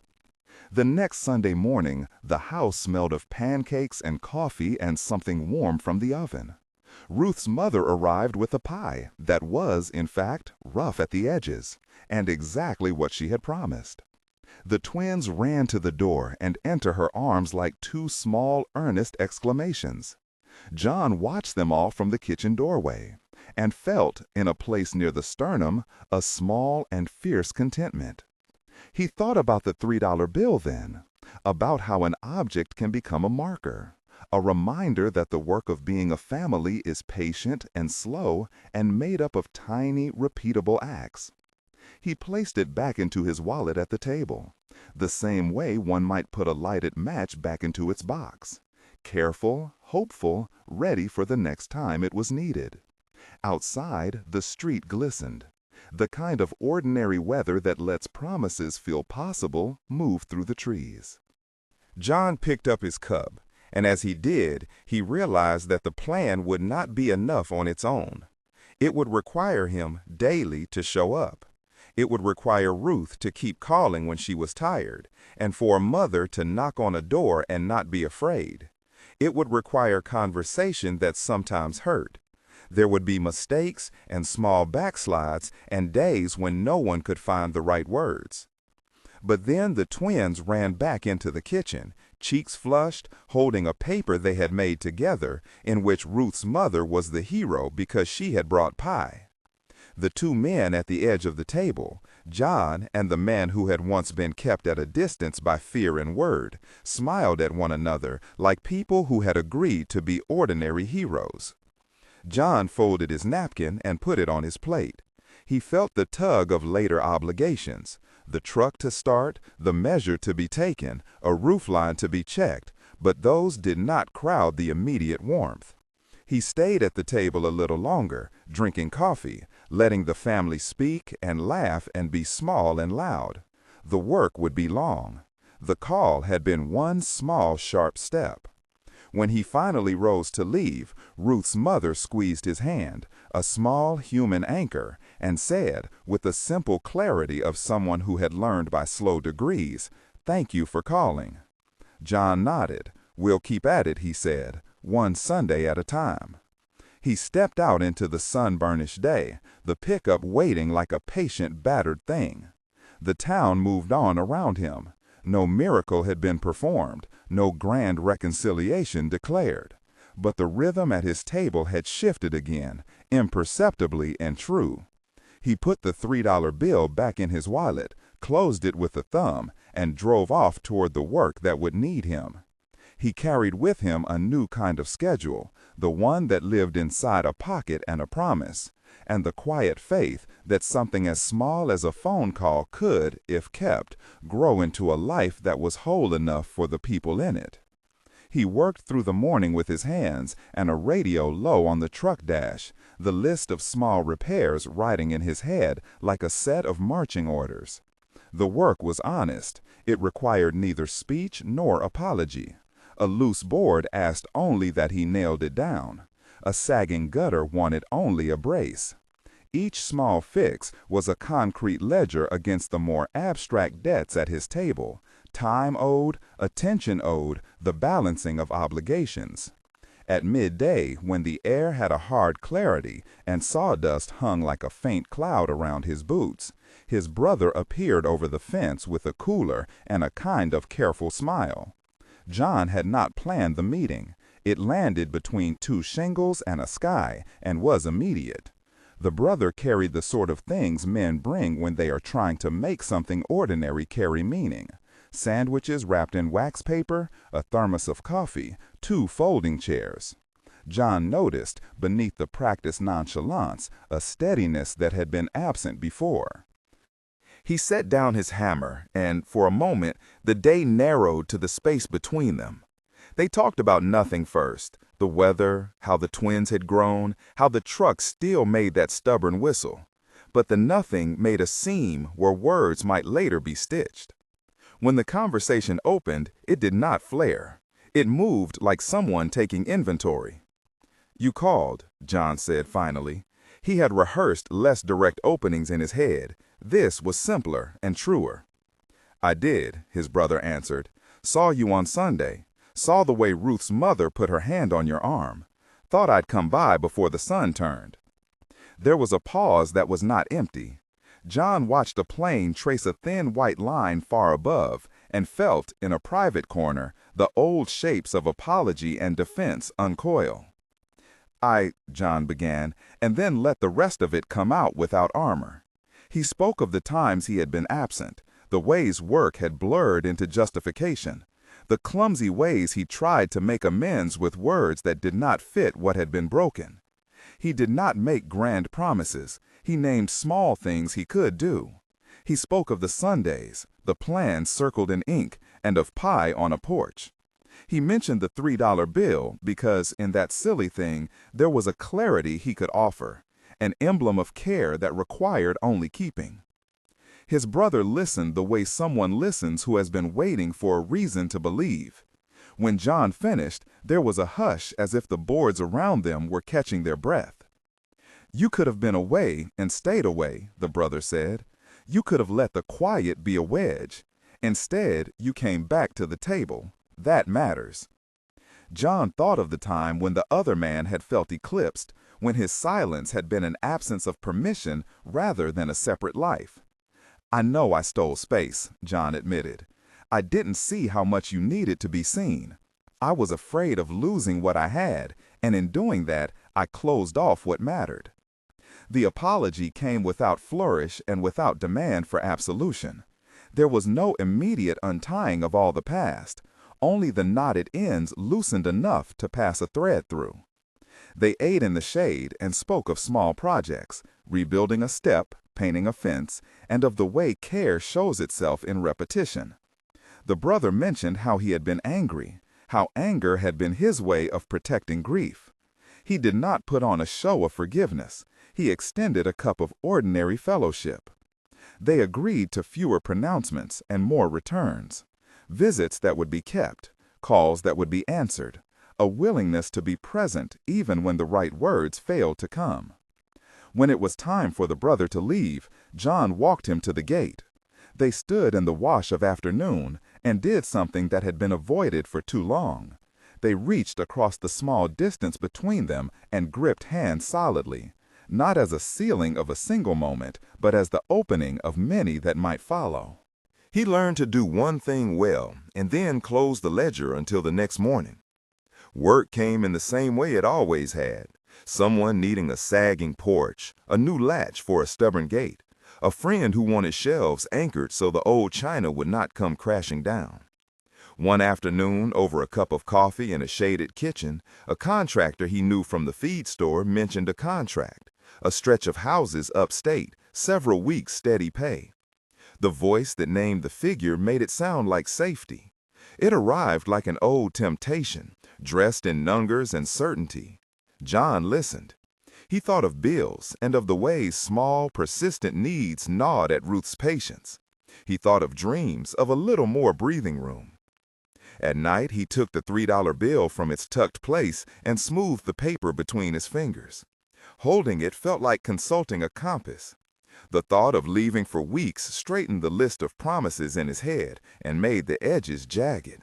The next Sunday morning, the house smelled of pancakes and coffee and something warm from the oven. Ruth's mother arrived with a pie that was, in fact, rough at the edges, and exactly what she had promised. The twins ran to the door and entered her arms like two small, earnest exclamations. John watched them all from the kitchen doorway, and felt, in a place near the sternum, a small and fierce contentment. He thought about the $3 bill then, about how an object can become a marker, a reminder that the work of being a family is patient and slow and made up of tiny, repeatable acts. He placed it back into his wallet at the table, the same way one might put a lighted match back into its box, careful, hopeful, ready for the next time it was needed. Outside, the street glistened. the kind of ordinary weather that lets promises feel possible move through the trees. John picked up his cup, and as he did, he realized that the plan would not be enough on its own. It would require him daily to show up. It would require Ruth to keep calling when she was tired, and for a mother to knock on a door and not be afraid. It would require conversation that sometimes hurt. There would be mistakes and small backslides and days when no one could find the right words. But then the twins ran back into the kitchen, cheeks flushed, holding a paper they had made together, in which Ruth's mother was the hero because she had brought pie. The two men at the edge of the table, John and the man who had once been kept at a distance by fear and word, smiled at one another like people who had agreed to be ordinary heroes. John folded his napkin and put it on his plate. He felt the tug of later obligations, the truck to start, the measure to be taken, a roofline to be checked, but those did not crowd the immediate warmth. He stayed at the table a little longer, drinking coffee, letting the family speak and laugh and be small and loud. The work would be long. The call had been one small, sharp step. When he finally rose to leave, Ruth's mother squeezed his hand, a small human anchor, and said, with the simple clarity of someone who had learned by slow degrees, "Thank you for calling." John nodded. "We'll keep at it," he said, "one Sunday at a time." He stepped out into the sun-burnished day, the pickup waiting like a patient, battered thing. The town moved on around him. No miracle had been performed, no grand reconciliation declared. But the rhythm at his table had shifted again, imperceptibly and true. He put the $3 bill back in his wallet, closed it with a thumb, and drove off toward the work that would need him. He carried with him a new kind of schedule, the one that lived inside a pocket and a promise, and the quiet faith that something as small as a phone call could, if kept, grow into a life that was whole enough for the people in it. He worked through the morning with his hands and a radio low on the truck dash, the list of small repairs writing in his head like a set of marching orders. The work was honest. It required neither speech nor apology. A loose board asked only that he nailed it down. A sagging gutter wanted only a brace. Each small fix was a concrete ledger against the more abstract debts at his table, time owed, attention owed, the balancing of obligations. At midday, when the air had a hard clarity and sawdust hung like a faint cloud around his boots, his brother appeared over the fence with a cooler and a kind of careful smile. John had not planned the meeting. It landed between two shingles and a sky and was immediate. The brother carried the sort of things men bring when they are trying to make something ordinary carry meaning. Sandwiches wrapped in wax paper, a thermos of coffee, 2 folding chairs. John noticed, beneath the practiced nonchalance, a steadiness that had been absent before. He set down his hammer, and for a moment the day narrowed to the space between them. They talked about nothing first, the weather, how the twins had grown, how the truck still made that stubborn whistle. But the nothing made a seam where words might later be stitched. When the conversation opened, it did not flare. It moved like someone taking inventory. "You called," John said finally. He had rehearsed less direct openings in his head. This was simpler and truer. "I did," his brother answered. "Saw you on Sunday. Saw the way Ruth's mother put her hand on your arm. Thought I'd come by before the sun turned." There was a pause that was not empty. John watched a plane trace a thin white line far above and felt, in a private corner, the old shapes of apology and defense uncoil. John began, and then let the rest of it come out without armor. He spoke of the times he had been absent, the ways work had blurred into justification, the clumsy ways he tried to make amends with words that did not fit what had been broken. He did not make grand promises. He named small things he could do. He spoke of the Sundays, the plans circled in ink, and of pie on a porch. He mentioned the $3 bill because in that silly thing there was a clarity he could offer, an emblem of care that required only keeping. His brother listened the way someone listens who has been waiting for a reason to believe. When John finished, there was a hush as if the boards around them were catching their breath. "You could have been away and stayed away," the brother said. "You could have let the quiet be a wedge. Instead, you came back to the table. That matters." John thought of the time when the other man had felt eclipsed, when his silence had been an absence of permission rather than a separate life. "I know I stole space," John admitted. "I didn't see how much you needed to be seen. I was afraid of losing what I had, and in doing that, I closed off what mattered." The apology came without flourish and without demand for absolution. There was no immediate untying of all the past, only the knotted ends loosened enough to pass a thread through. They ate in the shade and spoke of small projects, rebuilding a step, painting a fence, and of the way care shows itself in repetition. The brother mentioned how he had been angry, how anger had been his way of protecting grief. He did not put on a show of forgiveness. He extended a cup of ordinary fellowship. They agreed to fewer pronouncements and more returns, visits that would be kept, calls that would be answered, a willingness to be present even when the right words failed to come. When it was time for the brother to leave, John walked him to the gate. They stood in the wash of afternoon and did something that had been avoided for too long. They reached across the small distance between them and gripped hands solidly, not as a sealing of a single moment, but as the opening of many that might follow. He learned to do one thing well and then closed the ledger until the next morning. Work came in the same way it always had. Someone needing a sagging porch, a new latch for a stubborn gate, a friend who wanted shelves anchored so the old china would not come crashing down. One afternoon, over a cup of coffee in a shaded kitchen, a contractor he knew from the feed store mentioned a contract, a stretch of houses upstate, several weeks steady pay. The voice that named the figure made it sound like safety. It arrived like an old temptation, dressed in numbers and certainty. John listened. He thought of bills and of the ways small, persistent needs gnawed at Ruth's patience. He thought of dreams of a little more breathing room. At night, he took the $3 bill from its tucked place and smoothed the paper between his fingers. Holding it felt like consulting a compass. The thought of leaving for weeks straightened the list of promises in his head and made the edges jagged.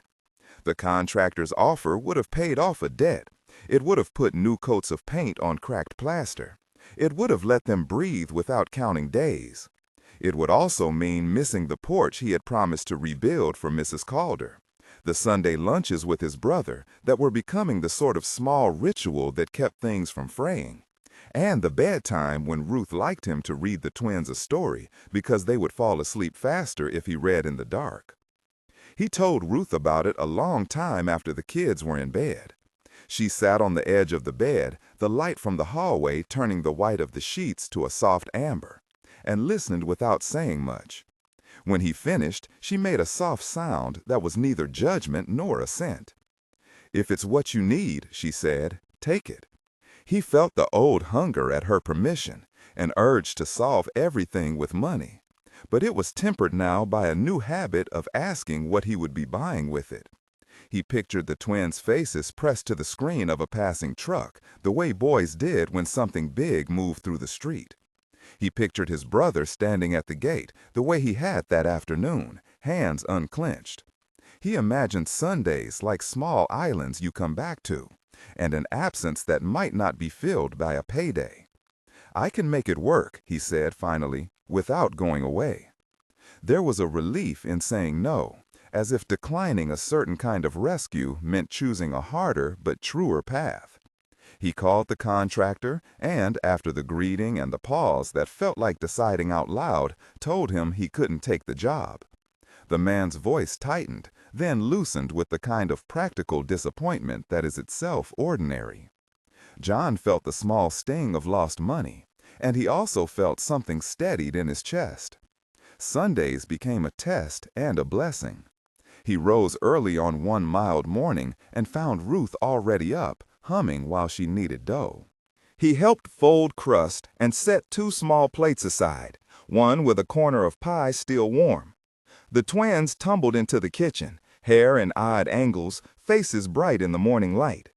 The contractor's offer would have paid off a debt. It would have put new coats of paint on cracked plaster. It would have let them breathe without counting days. It would also mean missing the porch he had promised to rebuild for Mrs. Calder, the Sunday lunches with his brother that were becoming the sort of small ritual that kept things from fraying, and the bedtime when Ruth liked him to read the twins a story because they would fall asleep faster if he read in the dark. He told Ruth about it a long time after the kids were in bed. She sat on the edge of the bed, the light from the hallway turning the white of the sheets to a soft amber, and listened without saying much. When he finished, she made a soft sound that was neither judgment nor assent. "If it's what you need," she said, "take it." He felt the old hunger at her permission, an urge to solve everything with money, but it was tempered now by a new habit of asking what he would be buying with it. He pictured the twins' faces pressed to the screen of a passing truck, the way boys did when something big moved through the street. He pictured his brother standing at the gate, the way he had that afternoon, hands unclenched. He imagined Sundays like small islands you come back to, and an absence that might not be filled by a payday. "I can make it work," he said finally, "without going away." There was a relief in saying no, as if declining a certain kind of rescue meant choosing a harder but truer path. He called the contractor and, after the greeting and the pause that felt like deciding out loud, told him he couldn't take the job. The man's voice tightened, then loosened with the kind of practical disappointment that is itself ordinary. John felt the small sting of lost money, and he also felt something steadied in his chest. Sundays became a test and a blessing. He rose early on one mild morning and found Ruth already up, humming while she kneaded dough. He helped fold crust and set 2 small plates aside, one with a corner of pie still warm. The twins tumbled into the kitchen, hair in odd angles, faces bright in the morning light.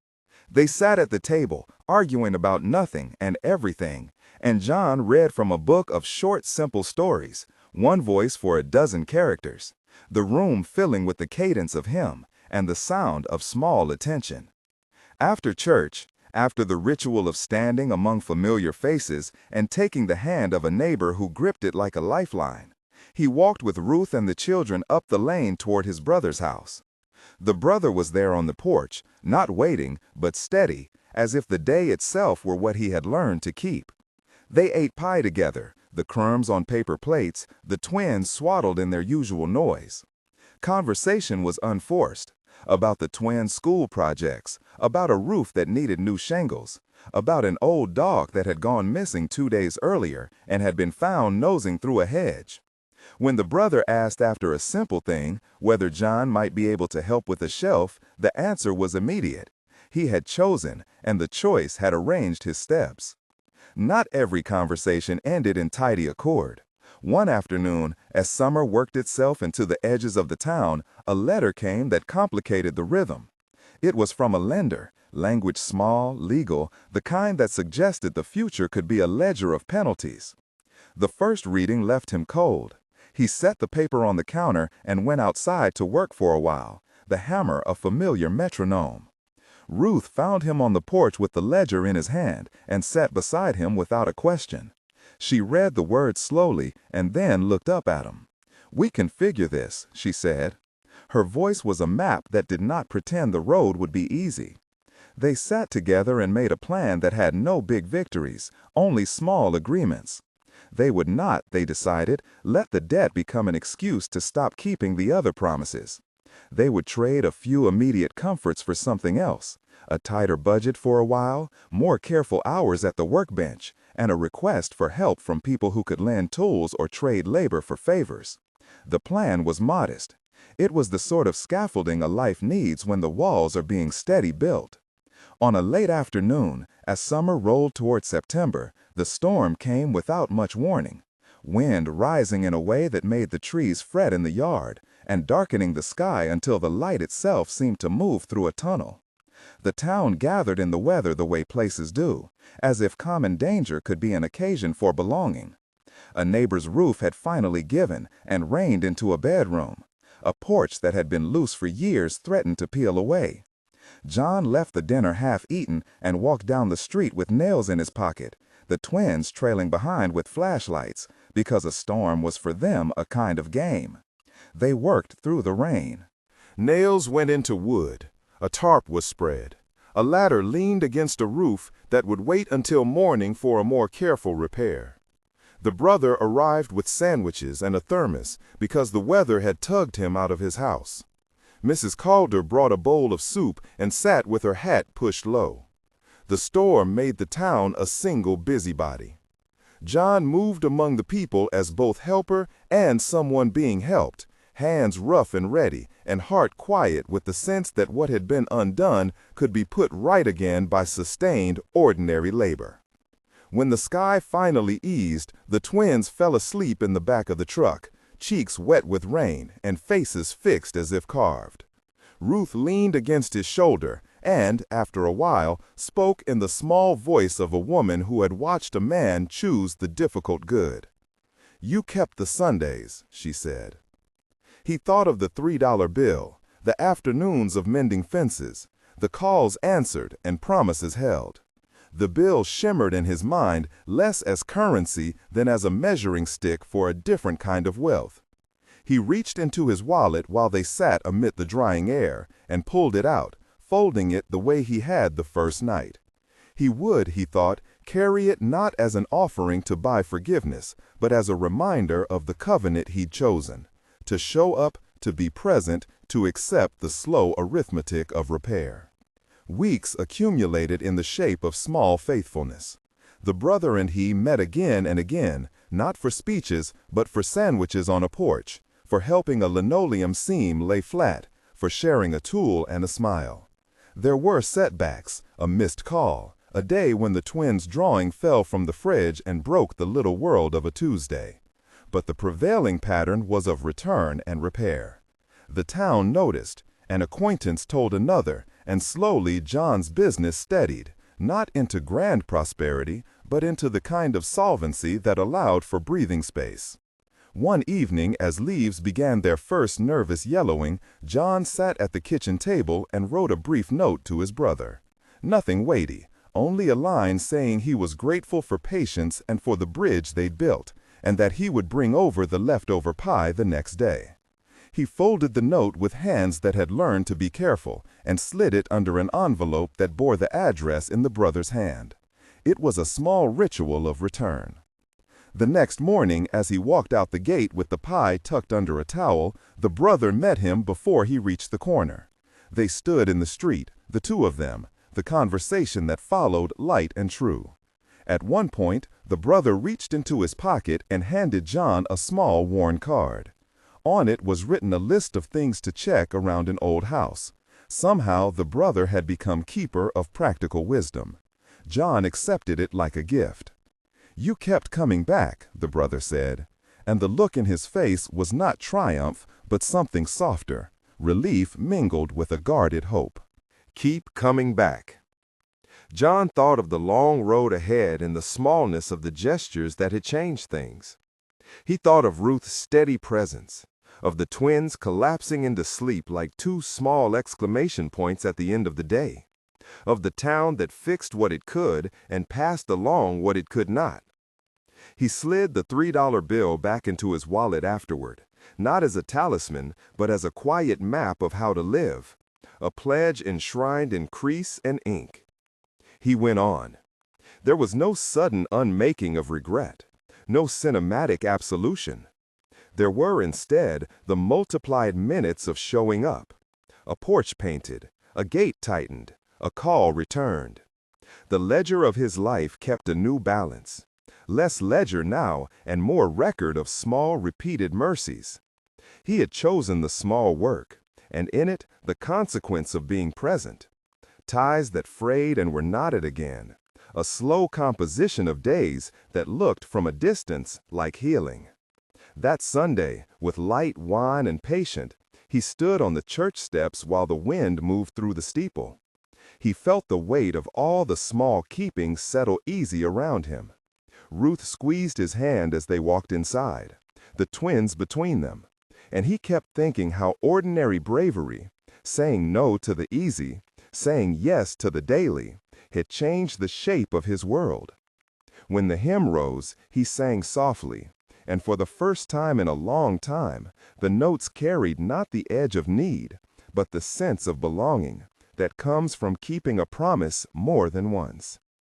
They sat at the table, arguing about nothing and everything, and John read from a book of short, simple stories, one voice for a dozen characters, the room filling with the cadence of hymn and the sound of small attention. After church, after the ritual of standing among familiar faces and taking the hand of a neighbor who gripped it like a lifeline, he walked with Ruth and the children up the lane toward his brother's house. The brother was there on the porch, not waiting, but steady, as if the day itself were what he had learned to keep. They ate pie together, the crumbs on paper plates, the twins swaddled in their usual noise. Conversation was unforced, about the twins' school projects, about a roof that needed new shingles, about an old dog that had gone missing 2 days earlier and had been found nosing through a hedge. When the brother asked after a simple thing, whether John might be able to help with a shelf, the answer was immediate. He had chosen, and the choice had arranged his steps. Not every conversation ended in tidy accord. One afternoon, as summer worked itself into the edges of the town, a letter came that complicated the rhythm. It was from a lender, language small, legal, the kind that suggested the future could be a ledger of penalties. The first reading left him cold. He set the paper on the counter and went outside to work for a while, the hammer a familiar metronome. Ruth found him on the porch with the ledger in his hand and sat beside him without a question. She read the words slowly and then looked up at him. "We can figure this," she said. Her voice was a map that did not pretend the road would be easy. They sat together and made a plan that had no big victories, only small agreements. They would not, they decided, let the debt become an excuse to stop keeping the other promises. They would trade a few immediate comforts for something else, a tighter budget for a while, more careful hours at the workbench, and a request for help from people who could lend tools or trade labor for favors. The plan was modest. It was the sort of scaffolding a life needs when the walls are being steady built. On a late afternoon, as summer rolled toward September, the storm came without much warning, wind rising in a way that made the trees fret in the yard, and darkening the sky until the light itself seemed to move through a tunnel. The town gathered in the weather the way places do, as if common danger could be an occasion for belonging. A neighbor's roof had finally given and rained into a bedroom. A porch that had been loose for years threatened to peel away. John left the dinner half-eaten and walked down the street with nails in his pocket, the twins trailing behind with flashlights, because a storm was for them a kind of game. They worked through the rain. Nails went into wood. A tarp was spread. A ladder leaned against a roof that would wait until morning for a more careful repair. The brother arrived with sandwiches and a thermos because the weather had tugged him out of his house. Mrs. Calder brought a bowl of soup and sat with her hat pushed low. The storm made the town a single busybody. John moved among the people as both helper and someone being helped, hands rough and ready, and heart quiet with the sense that what had been undone could be put right again by sustained, ordinary labor. When the sky finally eased, the twins fell asleep in the back of the truck, cheeks wet with rain and faces fixed as if carved. Ruth leaned against his shoulder and, after a while, spoke in the small voice of a woman who had watched a man choose the difficult good. "You kept the Sundays," she said. He thought of the $3 bill, the afternoons of mending fences, the calls answered and promises held. The bill shimmered in his mind less as currency than as a measuring stick for a different kind of wealth. He reached into his wallet while they sat amid the drying air and pulled it out, folding it the way he had the first night. He would, he thought, carry it not as an offering to buy forgiveness, but as a reminder of the covenant he'd chosen, to show up, to be present, to accept the slow arithmetic of repair. Weeks accumulated in the shape of small faithfulness. The brother and he met again and again, not for speeches, but for sandwiches on a porch, for helping a linoleum seam lay flat, for sharing a tool and a smile. There were setbacks, a missed call, A day when the twins' drawing fell from the fridge and broke the little world of a Tuesday. But the prevailing pattern was of return and repair. The town noticed, an acquaintance told another, and slowly John's business steadied, not into grand prosperity, but into the kind of solvency that allowed for breathing space. One evening, as leaves began their first nervous yellowing, John sat at the kitchen table and wrote a brief note to his brother. Nothing weighty, only a line saying he was grateful for patience and for the bridge they'd built, and that he would bring over the leftover pie the next day. He folded the note with hands that had learned to be careful and slid it under an envelope that bore the address in the brother's hand. It was a small ritual of return. The next morning, as he walked out the gate with the pie tucked under a towel, the brother met him before he reached the corner. They stood in the street, the two of them, the conversation that followed light and true. At one point, the brother reached into his pocket and handed John a small worn card. On it was written a list of things to check around an old house. Somehow, the brother had become keeper of practical wisdom. John accepted it like a gift. "You kept coming back," the brother said, and the look in his face was not triumph, but something softer, relief mingled with a guarded hope. Keep coming back. John thought of the long road ahead and the smallness of the gestures that had changed things. He thought of Ruth's steady presence, of the twins collapsing into sleep like two small exclamation points at the end of the day, of the town that fixed what it could and passed along what it could not. He slid the $3 bill back into his wallet afterward, not as a talisman, but as a quiet map of how to live, a pledge enshrined in crease and ink. He went on. There was no sudden unmaking of regret, no cinematic absolution. There were instead the multiplied minutes of showing up. A porch painted, a gate tightened, a call returned. The ledger of his life kept a new balance. Less ledger now and more record of small repeated mercies. He had chosen the small work, and in it the consequence of being present. Ties that frayed and were knotted again. A slow composition of days that looked from a distance like healing. That Sunday, with light wine and patient, he stood on the church steps while the wind moved through the steeple. He felt the weight of all the small keepings settle easy around him. Ruth squeezed his hand as they walked inside, the twins between them, and he kept thinking how ordinary bravery, saying no to the easy, saying yes to the daily, had changed the shape of his world. When the hymn rose, he sang softly, and for the first time in a long time, the notes carried not the edge of need, but the sense of belonging that comes from keeping a promise more than once.